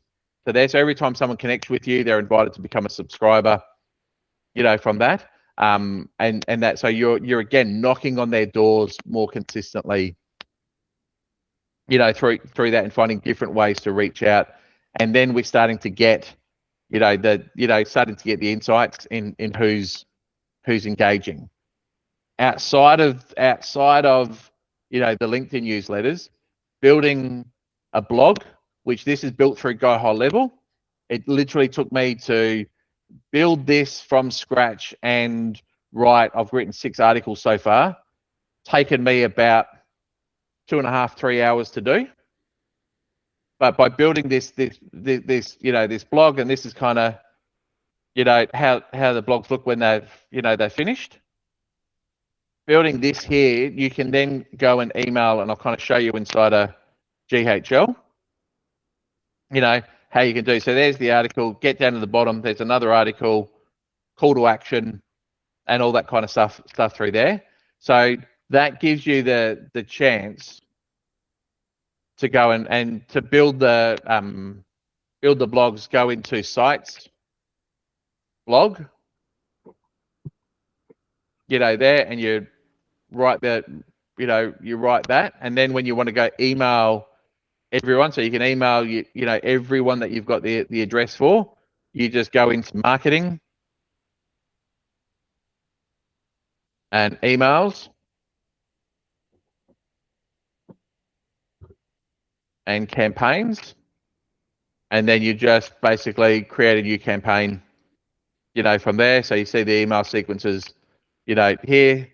to there. So every time someone connects with you, they're invited to become a subscriber, you know, from that. And that, so you're again knocking on their doors more consistently, you know, through that, and finding different ways to reach out. And then we're starting to get, you know, starting to get the insights in who's engaging. Outside of, you know, the LinkedIn newsletters, building a blog which this is built through Go High Level. It literally took me to build this from scratch and write, I've written 6 articles so far, taken me about 2.5, 3 hours to do. But by building this blog, and this is kind of, how the blogs look when they've finished. Building this here, you can then go and email, and I'll kind of show you inside a GHL, how you can do. So there's the article, get down to the bottom, there's another article, call to action, and all that kind of stuff through there. So that gives you the chance to go and to build the blogs, go into sites, blog, there, and you write that, and then when you want to go email everyone, so you can email everyone that you've got the address for, you just go into marketing and emails and campaigns, and then you just basically create a new campaign, from there. So you see the email sequences, here,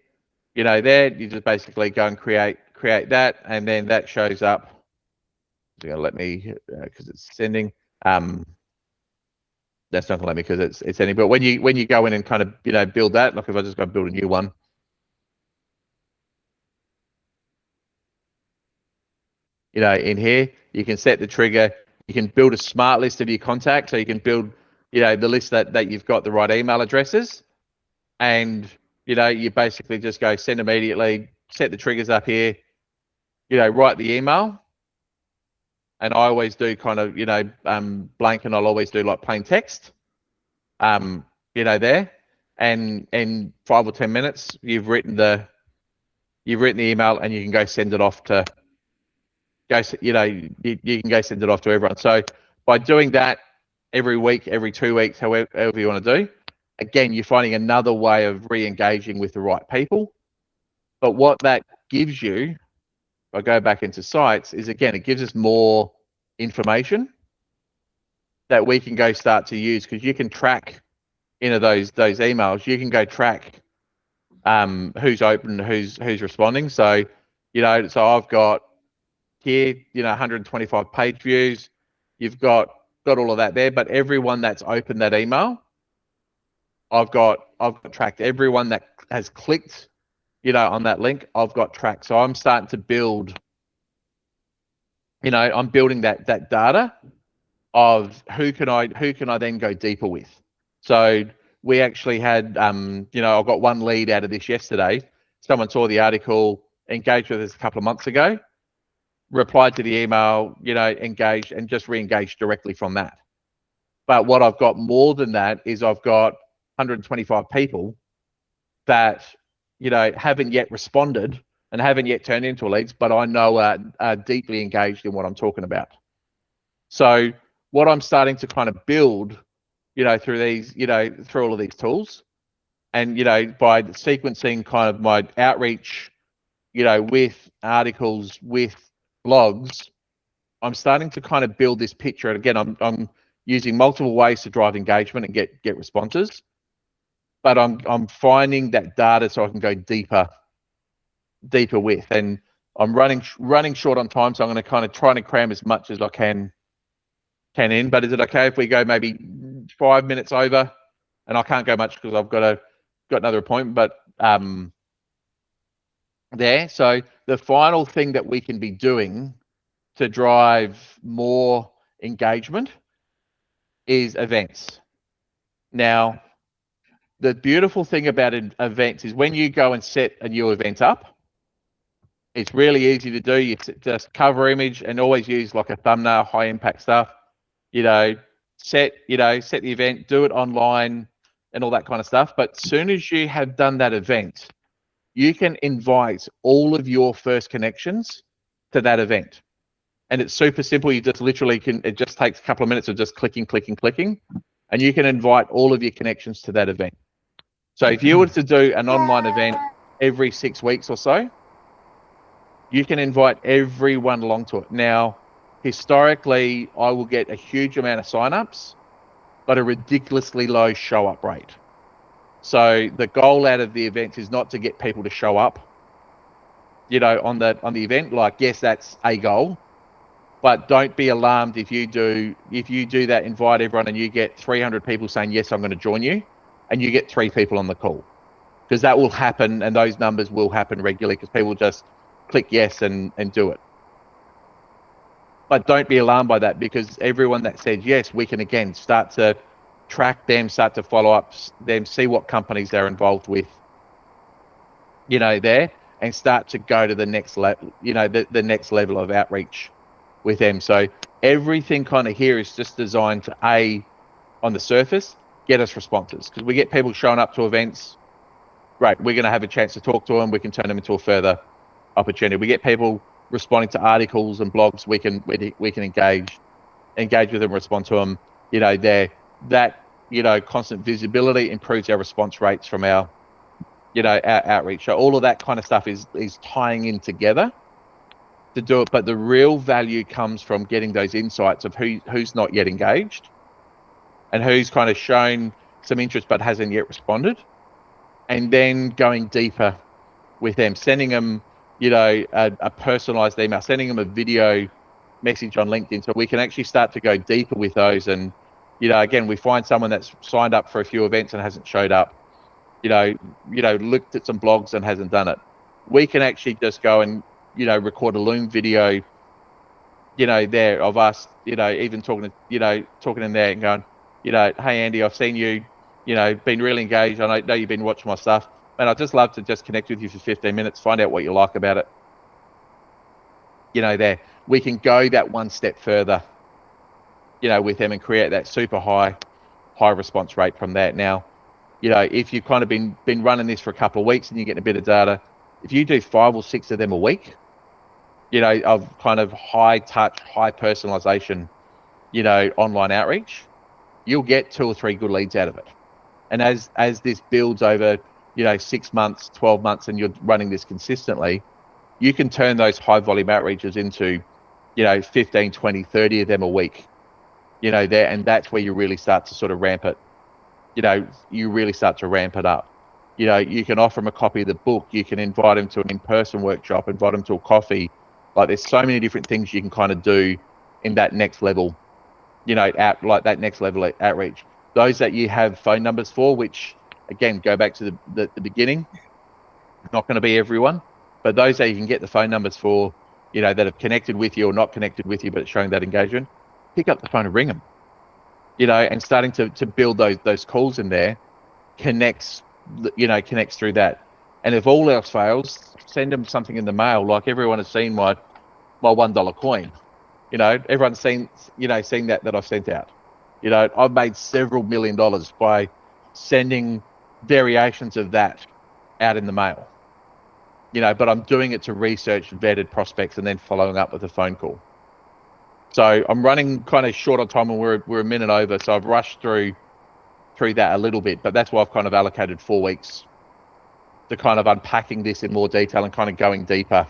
there, you just basically go and create that, and then that shows up. It's going to let me, because it's sending. That's not going to let me because it's sending. But when you go in and kind of build that, like if I just go and build a new one, in here, you can set the trigger. You can build a smart list of your contacts, so you can build, the list that you've got the right email addresses, and you basically just go send immediately, set the triggers up here, write the email. And I always do kind of, blank, and I'll always do like plain text, there, and in 5 or 10 minutes, you've written the email, and you can go send it off to, you can go send it off to everyone. So by doing that every week, every 2 weeks, however you want to do, again, you're finding another way of re-engaging with the right people. But what that gives you, if I go back into sites, is again, it gives us more information that we can go start to use, because you can track those emails. You can go track who's open, who's responding. So so I've got here 125 page views. You've got all of that there, but everyone that's opened that email, I've got tracked. Everyone that has clicked on that link, I've got tracked. So I'm starting to build, I'm building that data of who can I then go deeper with. So we actually had, I got one lead out of this yesterday. Someone saw the article, engaged with us a couple of months ago, replied to the email, engaged, and just re-engaged directly from that. But what I've got more than that is I've got 125 people that haven't yet responded and haven't yet turned into leads, but I know are deeply engaged in what I'm talking about. So what I'm starting to kind of build, through these, through all of these tools, and by sequencing kind of my outreach, with articles, with blogs, I'm starting to kind of build this picture. And again, I'm using multiple ways to drive engagement and get responses. But I'm finding that data so I can go deeper with, and I'm running short on time, so I'm going to kind of try to cram as much as I can in. But is it okay if we go maybe 5 minutes over? And I can't go much because I've got another appointment. But there. So the final thing that we can be doing to drive more engagement is events. Now, the beautiful thing about events is when you go and set a new event up, it's really easy to do. You just cover image and always use like a thumbnail, high impact stuff. Set the event, do it online and all that kind of stuff. But as soon as you have done that event, you can invite all of your first connections to that event. And it's super simple. You just literally it just takes a couple of minutes of just clicking, and you can invite all of your connections to that event. So if you were to do an online event every 6 weeks or so, you can invite everyone along to it. Now, historically I will get a huge amount of signups, but a ridiculously low show up rate. So the goal out of the event is not to get people to show up, you know, on the event. Like, yes, that's a goal, but don't be alarmed if you do that, invite everyone, and you get 300 people saying, yes, I'm going to join you, and you get 3 people on the call, because that will happen, and those numbers will happen regularly because people just click yes and do it. But don't be alarmed by that, because everyone that said yes, we can again start to track them, start to follow up them, see what companies they're involved with, you know, there, and start to go to the next level, you know, the next level of outreach with them. So everything kind of here is just designed to, on the surface, get us responses, because we get people showing up to events. Great, we're going to have a chance to talk to them. We can turn them into a further opportunity. We get people responding to articles and blogs. We can engage with them, respond to them. You know, that, you know, constant visibility improves our response rates from our, you know, our outreach. So all of that kind of stuff is tying in together to do it. But the real value comes from getting those insights of who's not yet engaged and who's kind of shown some interest but hasn't yet responded, and then going deeper with them, sending them, you know, a personalized email, sending them a video message on LinkedIn, so we can actually start to go deeper with those. And, you know, again, we find someone that's signed up for a few events and hasn't showed up, you know, looked at some blogs and hasn't done it. We can actually just go and, you know, record a Loom video, you know, there of us, you know, even talking in there and going, you know, hey, Andy, I've seen you, you know, been really engaged. I know you've been watching my stuff, and I'd just love to just connect with you for 15 minutes, find out what you like about it. You know, there, we can go that one step further, you know, with them and create that super high response rate from that. Now, you know, if you've kind of been running this for a couple of weeks and you're getting a bit of data, if you do 5 or 6 of them a week, you know, of kind of high touch, high personalization, you know, online outreach, you'll get 2 or 3 good leads out of it. And as this builds over, you know, 6 months, 12 months, and you're running this consistently, you can turn those high volume outreaches into, you know, 15, 20, 30 of them a week, you know, there. And that's where you really start to sort of ramp it. You know, you really start to ramp it up. You know, you can offer them a copy of the book. You can invite them to an in-person workshop, invite them to a coffee. Like, there's so many different things you can kind of do in that next level, you know, that next level outreach. Those that you have phone numbers for, which again, go back to the beginning, not going to be everyone, but those that you can get the phone numbers for, you know, that have connected with you or not connected with you, but showing that engagement, pick up the phone and ring them, you know, and starting to build those calls in there connects through that. And if all else fails, send them something in the mail. Like, everyone has seen my $1 coin, you know, everyone's seen that I've sent out. You know, I've made several $1 million by sending variations of that out in the mail, you know, but I'm doing it to research vetted prospects and then following up with a phone call. So I'm running kind of short on time, and we're a minute over. So I've rushed through that a little bit, but that's why I've kind of allocated 4 weeks to kind of unpacking this in more detail and kind of going deeper,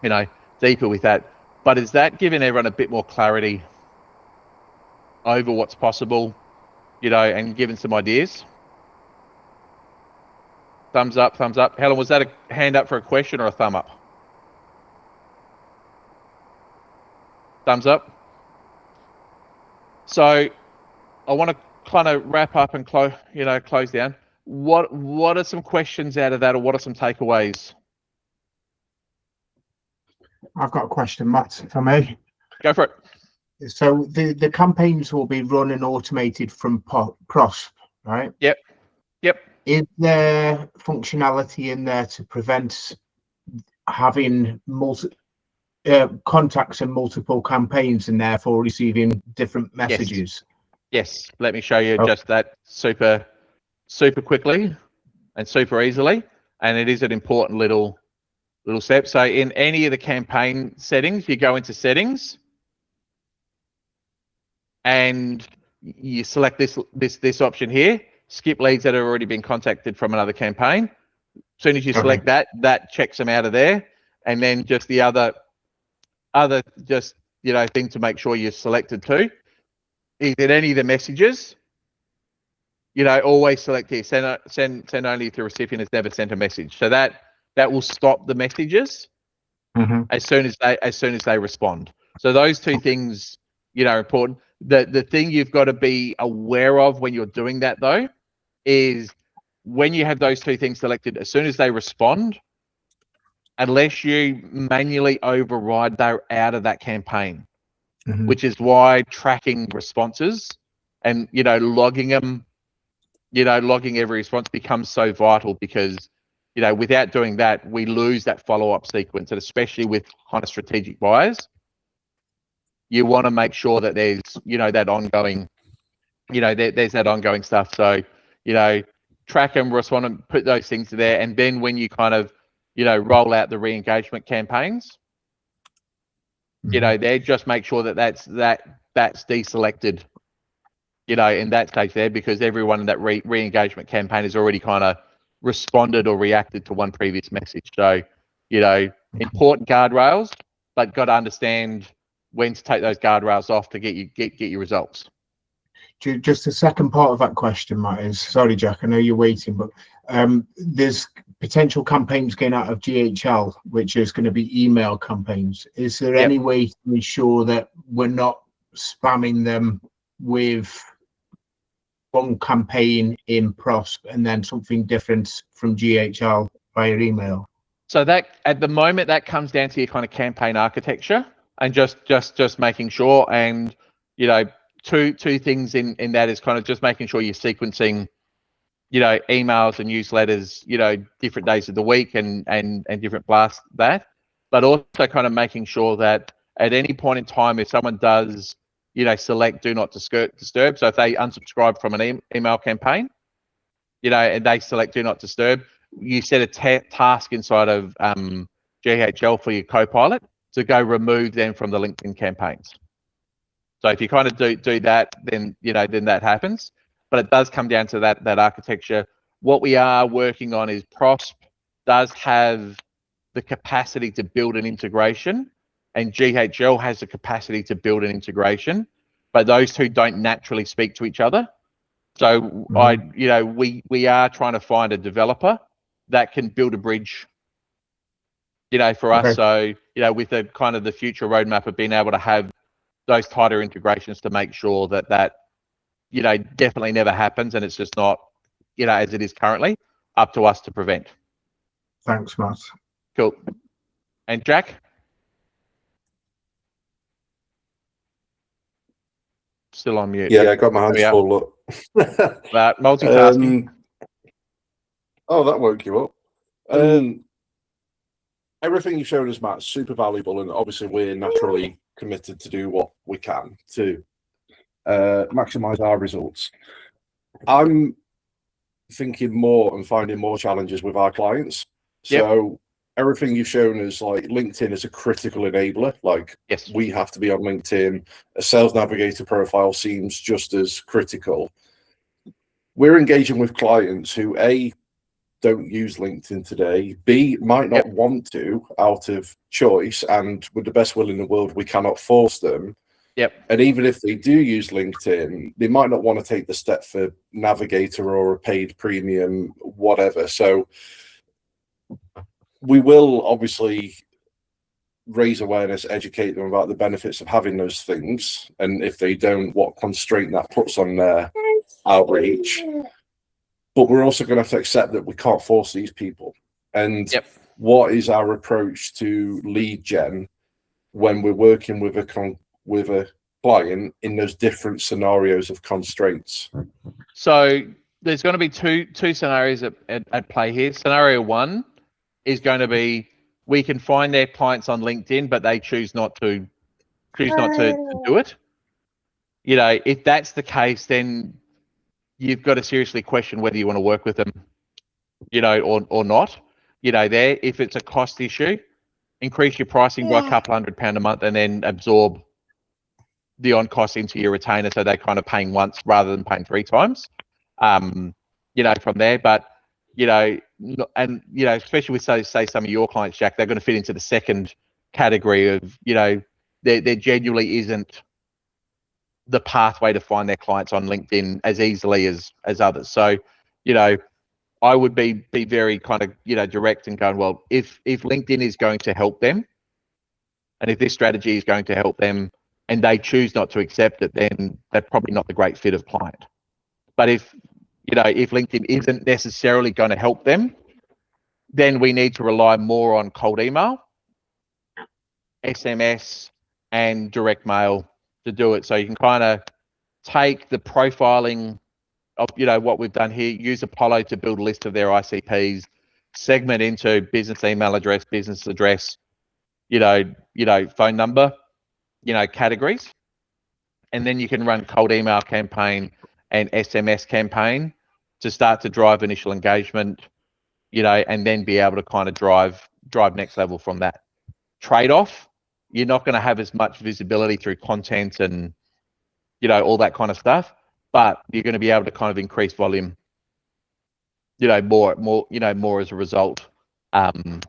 you know, deeper with that. But is that giving everyone a bit more clarity over what's possible, you know, and giving some ideas? Thumbs up, thumbs up. Helen, was that a hand up for a question or a thumb up? Thumbs up. So I want to kind of wrap up and close down. What are some questions out of that, or what are some takeaways? I've got a question, Matt, if I may. Go for it. So the campaigns will be run and automated from PROSP, right? Yep. Is there functionality in there to prevent having contacts and multiple campaigns and therefore receiving different messages? Yes. Let me show you just that super quickly and super easily. And it is an important little step. So in any of the campaign settings, you go into settings and you select this option here, skip leads that have already been contacted from another campaign. As soon as you select that checks them out of there. And then just the other other just, thing to make sure you're selected to is that any of the messages, always select here, send only if the recipient has never sent a message. So that will stop the messages as soon as they respond. So those two things, are important. The thing you've got to be aware of when you're doing that though, is when you have those two things selected, as soon as they respond, unless you manually override, they're out of that campaign, which is why tracking responses and, logging them, logging every response becomes so vital, because, without doing that, we lose that follow-up sequence. And especially with kind of strategic buyers, you want to make sure that there's, that ongoing, there's that ongoing stuff. So, track and respond and put those things there. And then when you kind of, roll out the re-engagement campaigns, they just make sure that that's deselected, in that stage there, because everyone in that re-engagement campaign has already kind of responded or reacted to one previous message. So, important guardrails, but got to understand when to take those guardrails off to get your results. Just the second part of that question, Matt, is, sorry, Jack, I know you're waiting, but there's potential campaigns going out of GHL, which is going to be email campaigns. Is there any way to ensure that we're not spamming them with one campaign in Prosp and then something different from GHL via email? So that at the moment, that comes down to your kind of campaign architecture and just making sure. And, two things in that is kind of just making sure you're sequencing, emails and newsletters, different days of the week and different blasts that, but also kind of making sure that at any point in time, if someone does, select do not disturb. So if they unsubscribe from an email campaign, and they select do not disturb, you set a task inside of GHL for your Copilot to go remove them from the LinkedIn campaigns. So if you kind of do that, then, then that happens. But it does come down to that architecture. What we are working on is Prosp does have the capacity to build an integration, and GHL has the capacity to build an integration, but those two don't naturally speak to each other. So we are trying to find a developer that can build a bridge, for us. So, with the kind of the future roadmap of being able to have those tighter integrations to make sure that definitely never happens, and it's just not, as it is currently, up to us to prevent. Thanks, Matt. Cool. And Jack? Still on mute. Yeah, I got my hands full. Look. Multitasking. Oh, that woke you up. Everything you showed us, Matt, is super valuable, and obviously we're naturally committed to do what we can to maximize our results. I'm thinking more and finding more challenges with our clients. So everything you've shown us, like LinkedIn is a critical enabler. Like, we have to be on LinkedIn. A sales navigator profile seems just as critical. We're engaging with clients who A, don't use LinkedIn today, B, might not want to out of choice, and with the best will in the world, we cannot force them. And even if they do use LinkedIn, they might not want to take the step for navigator or a paid premium, whatever. So we will obviously raise awareness, educate them about the benefits of having those things, and if they don't, what constraint that puts on their outreach. But we're also going to have to accept that we can't force these people. And what is our approach to lead gen when we're working with a client in those different scenarios of constraints? So there's going to be two scenarios at play here. Scenario one is going to be, we can find their clients on LinkedIn, but they choose not to do it. If that's the case, then you've got to seriously question whether you want to work with them, or not. If it's a cost issue, increase your pricing by a couple £100 a month, and then absorb the on cost into your retainer, so they're kind of paying once rather than paying 3 times. From there, but especially with say some of your clients, Jack, they're going to fit into the second category of, you know, there genuinely isn't the pathway to find their clients on LinkedIn as easily as others. So, you know, I would be very kind of, you know, direct and going, well, if LinkedIn is going to help them, and if this strategy is going to help them and they choose not to accept it, then they're probably not the great fit of client. But if, you know, if LinkedIn isn't necessarily going to help them, then we need to rely more on cold email, SMS, and direct mail to do it. So you can kind of take the profiling of, you know, what we've done here, use Apollo to build a list of their ICPs, segment into business email address, business address, you know, phone number, you know, categories. And then you can run cold email campaign and SMS campaign to start to drive initial engagement, you know, and then be able to kind of drive next level from that. Trade-off, you're not going to have as much visibility through content and, you know, all that kind of stuff, but you're going to be able to kind of increase volume, you know, more as a result,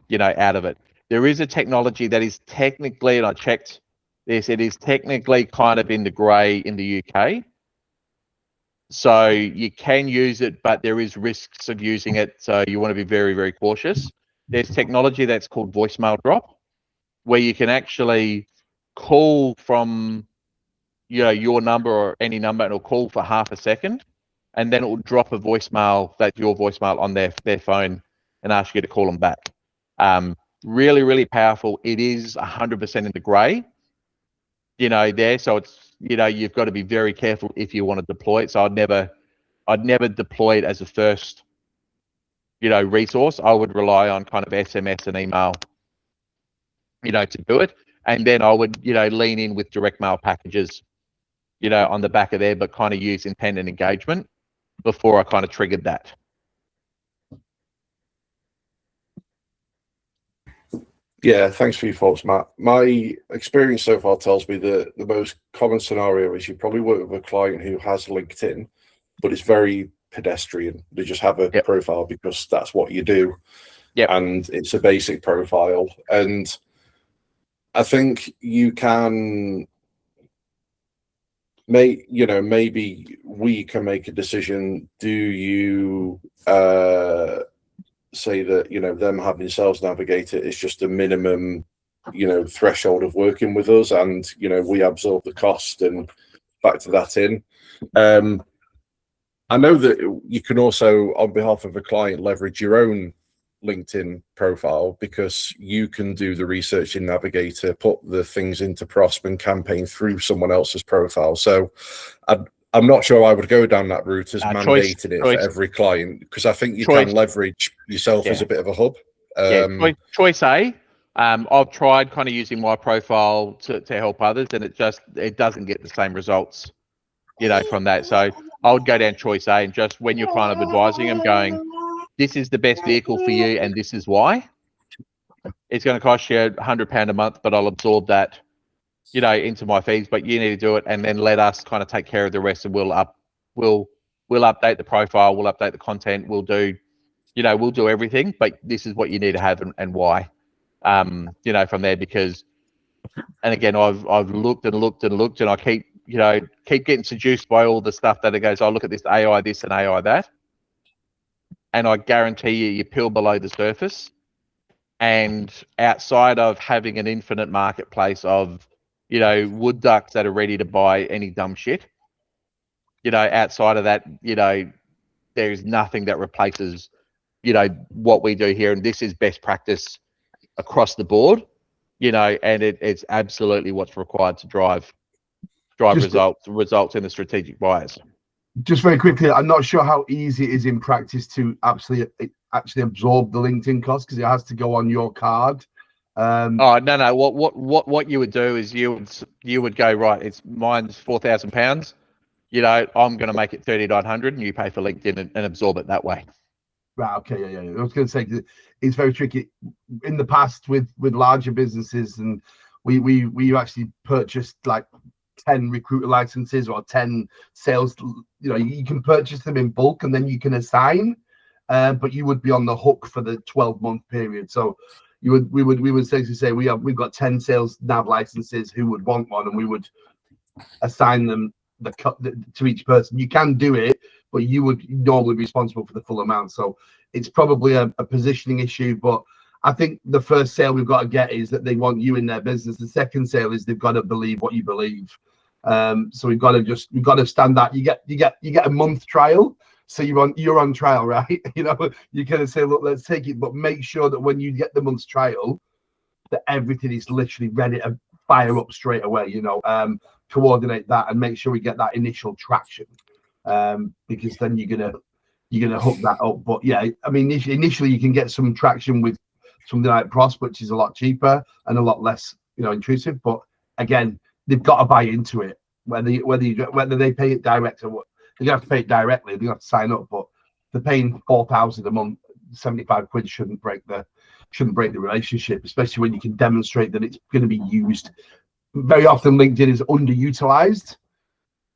you know, out of it. There is a technology that is technically, and I checked this, it is technically kind of in the grey in the UK. So you can use it, but there is risks of using it. So you want to be very, very cautious. There's technology that's called voicemail drop, where you can actually call from, you know, your number or any number, and it'll call for half a second, and then it will drop a voicemail, that's your voicemail, on their phone and ask you to call them back. Really, really powerful. It is 100% in the grey, you know, there. So it's, you know, you've got to be very careful if you want to deploy it. So I'd never deploy it as a first, you know, resource. I would rely on kind of SMS and email, you know, to do it. And then I would, you know, lean in with direct mail packages, you know, on the back of there, but kind of use intent and engagement before I kind of triggered that. Yeah, thanks for your thoughts, Matt. My experience so far tells me that the most common scenario is you probably work with a client who has LinkedIn, but it's very pedestrian. They just have a profile because that's what you do. Yeah. And it's a basic profile. And I think you can maybe we can make a decision. Do you say that, you know, them having Sales Navigator is just a minimum, you know, threshold of working with us, and, you know, we absorb the cost and factor that in. I know that you can also, on behalf of a client, leverage your own LinkedIn profile, because you can do the research in Navigator, put the things into Prosp and campaign through someone else's profile. So I'm not sure I would go down that route as mandating it for every client, because I think you can leverage yourself as a bit of a hub. Choice A. I've tried kind of using my profile to help others, and it doesn't get the same results, you know, from that. So I would go down choice A, and just when you're kind of advising them, going, this is the best vehicle for you, and this is why. It's going to cost you £100 a month, but I'll absorb that, you know, into my fees, but you need to do it, and then let us kind of take care of the rest, and we'll update the profile, we'll update the content, we'll do everything, but this is what you need to have and why, you know, from there. Because, and again, I've looked and looked and looked, and I keep getting seduced by all the stuff that it goes, oh, look at this AI this and AI that, and I guarantee you peel below the surface, and outside of having an infinite marketplace of, you know, wood ducks that are ready to buy any dumb shit, you know, outside of that, you know, there's nothing that replaces, you know, what we do here. And this is best practice across the board, you know, and it's absolutely what's required to drive results in the strategic buyers. Just very quickly, I'm not sure how easy it is in practice to actually absorb the LinkedIn cost, because it has to go on your card. Oh no. What you would do is you would go, right, mine's £4,000. You know, I'm going to make it 3,900, and you pay for LinkedIn and absorb it that way. Right. Okay. Yeah. I was going to say, it's very tricky. In the past, with larger businesses, and we actually purchased like 10 recruiter licenses or 10 sales. You know, you can purchase them in bulk, and then you can assign, but you would be on the hook for the 12-month period. So, we would essentially say we've got 10 sales nav licenses who would want one, and we would assign them the cut to each person. You can do it, but you would normally be responsible for the full amount. So it's probably a positioning issue. But I think the first sale we've got to get is that they want you in their business. The second sale is they've got to believe what you believe. So we've got to stand that. You get a month trial. So you're on trial, right? You know, you kind of say, look, let's take it, but make sure that when you get the month's trial, that everything is literally ready to fire up straight away. You know, coordinate that and make sure we get that initial traction, because then you're gonna hook that up. But yeah, I mean, initially you can get some traction with something like Prosp, which is a lot cheaper and a lot less, you know, intrusive. But again, they've got to buy into it, whether they pay it direct or what. They're gonna have to pay it directly. They're gonna have to sign up, but they're paying 4,000 a month. 75 quid shouldn't break the relationship, especially when you can demonstrate that it's going to be used. Very often, LinkedIn is underutilized,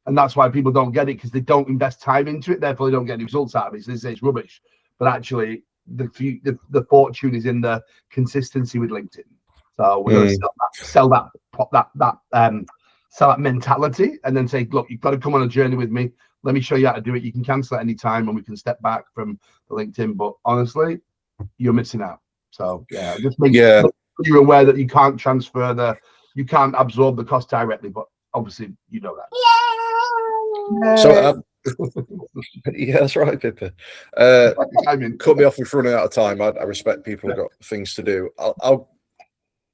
and that's why people don't get it, because they don't invest time into it. Therefore, they don't get any results out of it. So they say it's rubbish, but actually, the fortune is in the consistency with LinkedIn. So we're going to sell that mentality, and then say, look, you've got to come on a journey with me. Let me show you how to do it. You can cancel at any time, and we can step back from the LinkedIn. But honestly, you're missing out. So yeah, just make sure you're aware that you can't you can't absorb the cost directly. But obviously, you know that. So yeah, that's right, Pippa. Cut me off with running out of time. I respect people who've got things to do.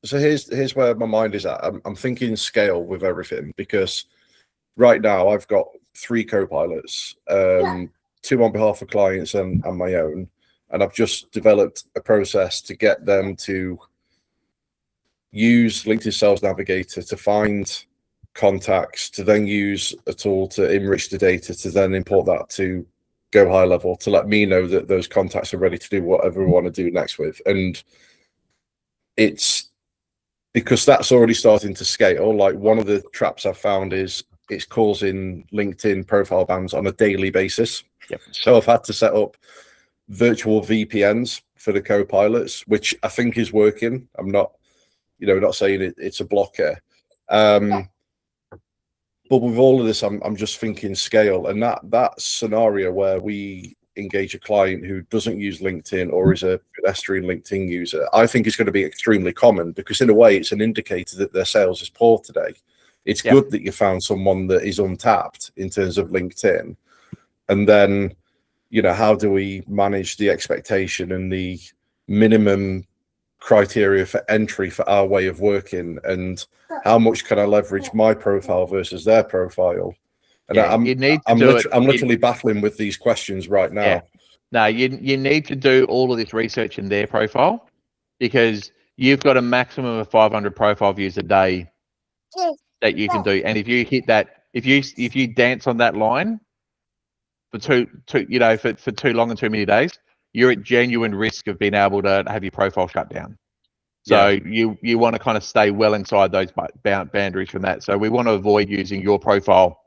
So here's where my mind is at. I'm thinking scale with everything, because right now I've got 3 co-pilots, 2 on behalf of clients and my own, and I've just developed a process to get them to use LinkedIn Sales Navigator to find contacts, to then use a tool to enrich the data, to then import that to Go High Level, to let me know that those contacts are ready to do whatever we want to do next with. And it's because that's already starting to scale. Like, one of the traps I've found is it's causing LinkedIn profile bans on a daily basis. Yep. So I've had to set up virtual VPNs for the co-pilots, which I think is working. I'm not saying it's a blocker. But with all of this, I'm just thinking scale, and that scenario where we engage a client who doesn't use LinkedIn or is a pedestrian LinkedIn user, I think is going to be extremely common, because in a way it's an indicator that their sales is poor today. It's good that you found someone that is untapped in terms of LinkedIn. And then, you know, how do we manage the expectation and the minimum criteria for entry for our way of working, and how much can I leverage my profile versus their profile? And I'm literally battling with these questions right now. Yeah. No, you need to do all of this research in their profile, because you've got a maximum of 500 profile views a day that you can do. And if you hit that, if you dance on that line for too long and too many days, you're at genuine risk of being able to have your profile shut down. So you want to kind of stay well inside those boundaries from that. So we want to avoid using your profile,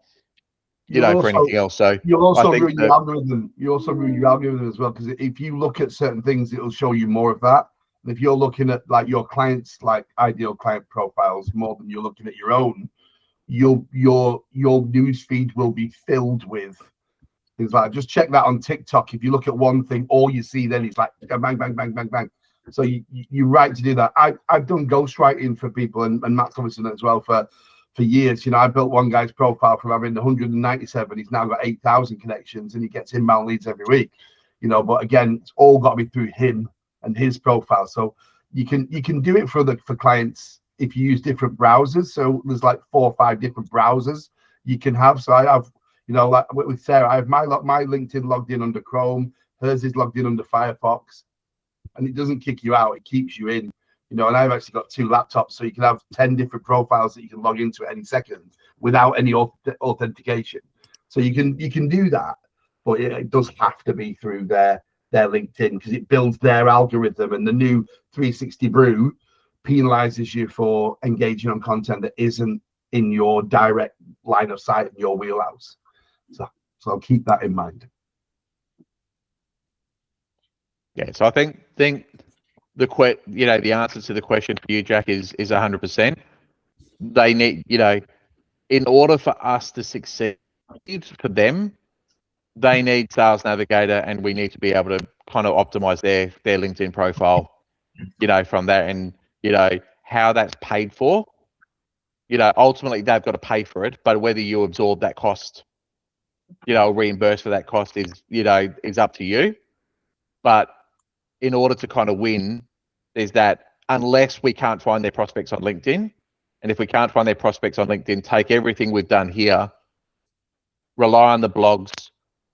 for anything else. So you'll also ruin your algorithm. You also ruin your algorithm as well, because if you look at certain things, it'll show you more of that. And if you're looking at like your clients, like ideal client profiles, more than you're looking at your own, your news feed will be filled with things like, just check that on TikTok. If you look at one thing, all you see then is like bang, bang, bang, bang, bang. So you're right to do that. I've done ghostwriting for people, and Matt's obviously done it as well for years. You know, I built one guy's profile from having 197. He's now got 8,000 connections, and he gets inbound leads every week. You know, but again, it's all got to be through him and his profile. So you can do it for clients if you use different browsers. So there's like 4 or 5 different browsers you can have. So I have, you know, like with Sarah, I have my LinkedIn logged in under Chrome. Hers is logged in under Firefox, and it doesn't kick you out. It keeps you in, you know. And I've actually got 2 laptops, so you can have 10 different profiles that you can log into at any second without any authentication. So you can do that, but it does have to be through their LinkedIn, because it builds their algorithm. And the new 360 brew penalizes you for engaging on content that isn't in your direct line of sight in your wheelhouse. So I'll keep that in mind. Yeah, so I think the answer to the question for you, Jack, is 100%. They need, in order for us to succeed for them, they need Sales Navigator, and we need to be able to kind of optimize their LinkedIn profile, from that, and how that's paid for. Ultimately they've got to pay for it, but whether you absorb that cost, reimburse for that cost is up to you. But in order to kind of win, there's that, unless we can't find their prospects on LinkedIn. And if we can't find their prospects on LinkedIn, take everything we've done here, rely on the blogs,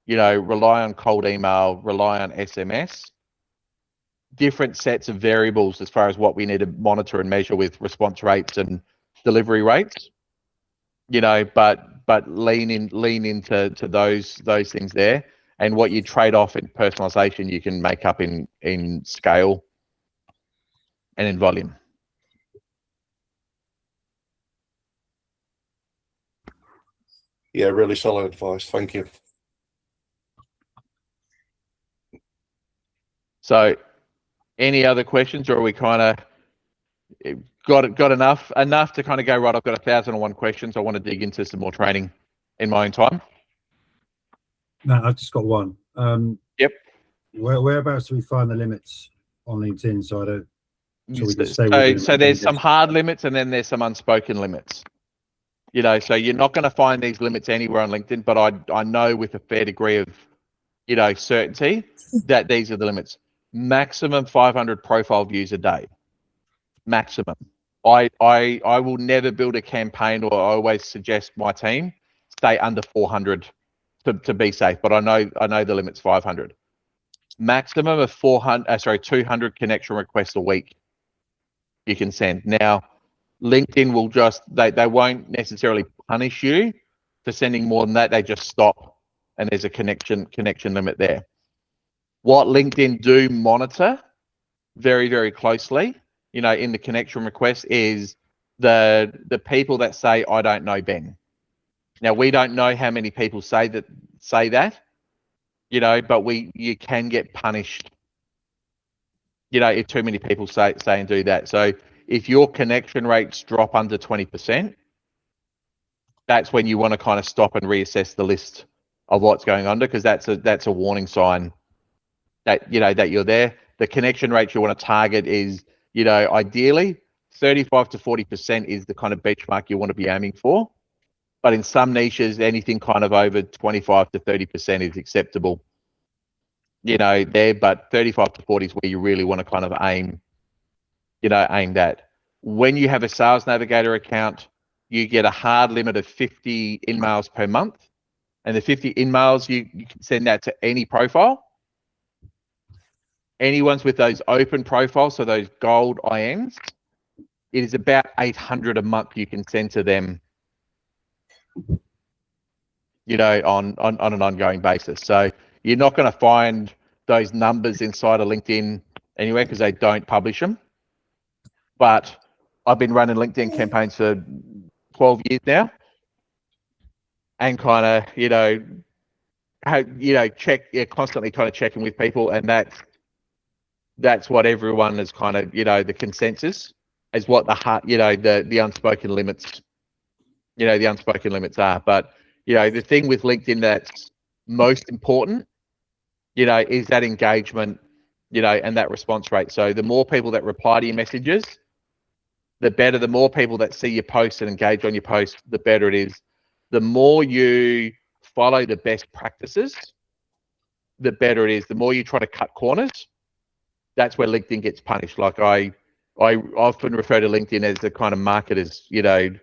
rely on cold email, rely on SMS, different sets of variables as far as what we need to monitor and measure with response rates and delivery rates, but lean into those things there. And what you trade off in personalization, you can make up in scale and in volume. Yeah, really solid advice. Thank you. So, any other questions, or are we kind of got enough to kind of go, right, I've got 1,001 questions. I want to dig into some more training in my own time. No, I've just got one. Yep. Whereabouts do we find the limits on LinkedIn? So I don't. So we can stay within So there's some hard limits, and then there's some unspoken limits. So you're not going to find these limits anywhere on LinkedIn, but I know with a fair degree of, certainty that these are the limits. Maximum 500 profile views a day. Maximum. I will never build a campaign, or I always suggest my team stay under 400 to be safe. But I know the limit's 500. Maximum of 200 connection requests a week you can send. Now, LinkedIn will they won't necessarily punish you for sending more than that. They just stop, and there's a connection limit there. What LinkedIn do monitor very, very closely, in the connection request, is the people that say, I don't know Ben. Now, we don't know how many people say that, but you can get punished, if too many people say and do that. So if your connection rates drop under 20%, that's when you want to kind of stop and reassess the list of what's going on, because that's a warning sign that that you're there. The connection rates you want to target is, ideally 35 to 40% is the kind of benchmark you want to be aiming for. But in some niches, anything kind of over 25 to 30% is acceptable, there. But 35 to 40 is where you really want to kind of aim that. When you have a Sales Navigator account, you get a hard limit of 50 InMails per month. And the 50 InMails, you can send that to any profile. Anyone's with those open profiles, so those gold IMs, it is about 800 a month you can send to them, on an ongoing basis. So you're not going to find those numbers inside of LinkedIn anywhere, because they don't publish them. But I've been running LinkedIn campaigns for 12 years now, and kind of, constantly kind of checking with people, and that's what everyone is kind of, the consensus is what the unspoken limits, the unspoken limits are. But, the thing with LinkedIn that's most important, is that engagement, and that response rate. So the more people that reply to your messages, the better. The more people that see your posts and engage on your posts, the better it is. The more you follow the best practices, the better it is. The more you try to cut corners, that's where LinkedIn gets punished. Like I often refer to LinkedIn as the kind of market as, the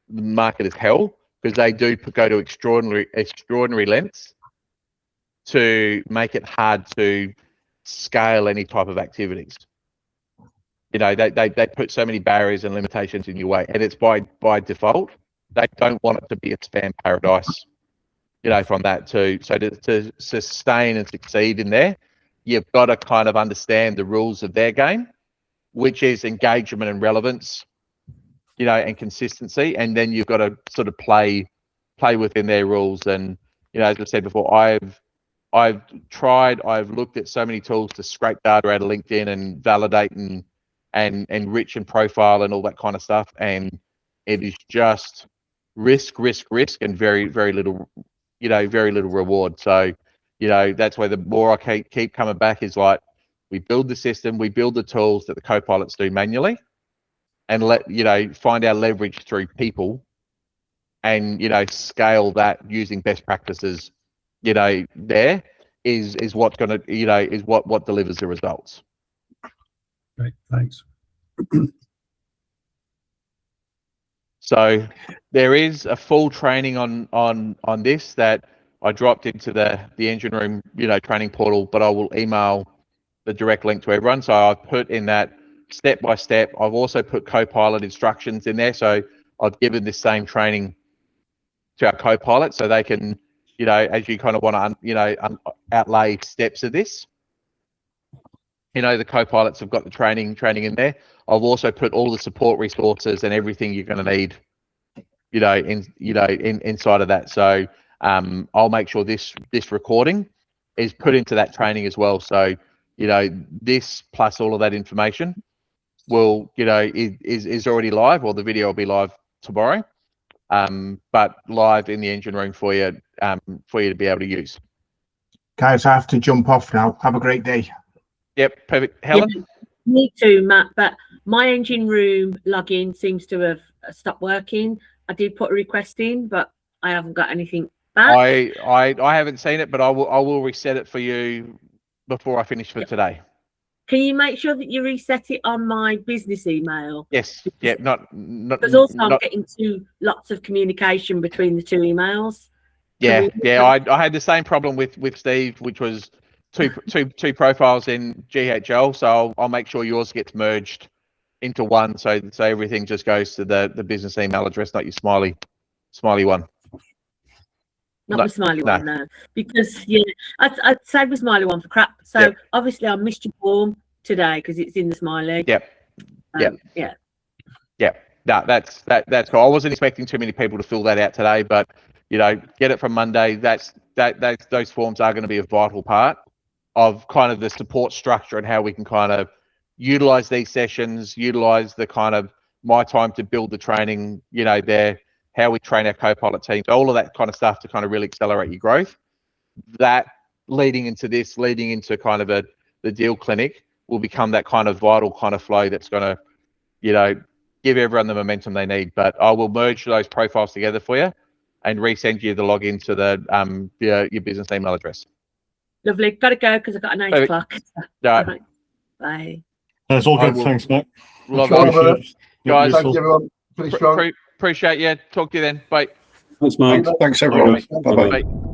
market is hell, because they do go to extraordinary lengths to make it hard to scale any type of activities. They put so many barriers and limitations in your way, and it's by default. They don't want it to be a spam paradise, from that too. So to sustain and succeed in there, you've got to kind of understand the rules of their game, which is engagement and relevance, and consistency. And then you've got to sort of play within their rules. And, as I said before, I've looked at so many tools to scrape data out of LinkedIn and validate and enrich and profile and all that kind of stuff. And it is just risk, and very, very little, very little reward. So, that's where the more I keep coming back is like, we build the system, we build the tools that the co-pilots do manually, and find our leverage through people, and scale that using best practices. There is what's going to is what delivers the results. Great, thanks. So there is a full training on this that I dropped into the engine room training portal, but I will email the direct link to everyone. So I've put in that step by step. I've also put co-pilot instructions in there. So I've given this same training to our co-pilot so they can, as you kind of want to, outlay steps of this. The co-pilots have got the training in there. I've also put all the support resources and everything you're going to need, inside of that. So I'll make sure this recording is put into that training as well. So this plus all of that information will is already live, or the video will be live tomorrow, but live in the engine room for you to be able to use. Guys, I have to jump off now. Have a great day. Yep, perfect. Helen? Yeah, me too, Matt, but my engine room login seems to have stopped working. I did put a request in, but I haven't got anything back. I haven't seen it, but I will reset it for you before I finish for today. Can you make sure that you reset it on my business email? Yes. Yeah. Not. Because also I'm getting lots of communication between the two emails. Yeah. Yeah. I had the same problem with Steve, which was two profiles in GHL. So I'll make sure yours gets merged into one. So everything just goes to the business email address, not your smiley one. Not the smiley one, no. Because I'd save the smiley one for crap. So obviously I missed your form today because it's in the smiley. Yep. Yeah. No, that's cool. I wasn't expecting too many people to fill that out today, but get it from Monday. Those forms are going to be a vital part of kind of the support structure and how we can kind of utilize these sessions, utilize the kind of my time to build the training, how we train our co-pilot teams, all of that kind of stuff to kind of really accelerate your growth. That leading into kind of the deal clinic will become that kind of vital kind of flow that's going to, give everyone the momentum they need. But I will merge those profiles together for you and resend you the login to your business email address. Lovely. Got to go because I've got an 8 o'clock. Right. Bye. That's all good. Thanks, Matt. Love it. Guys, Thank you, everyone. Pretty strong. Appreciate you. Talk to you then. Bye. Thanks, Mark. Thanks, everyone. Bye-bye. Bye.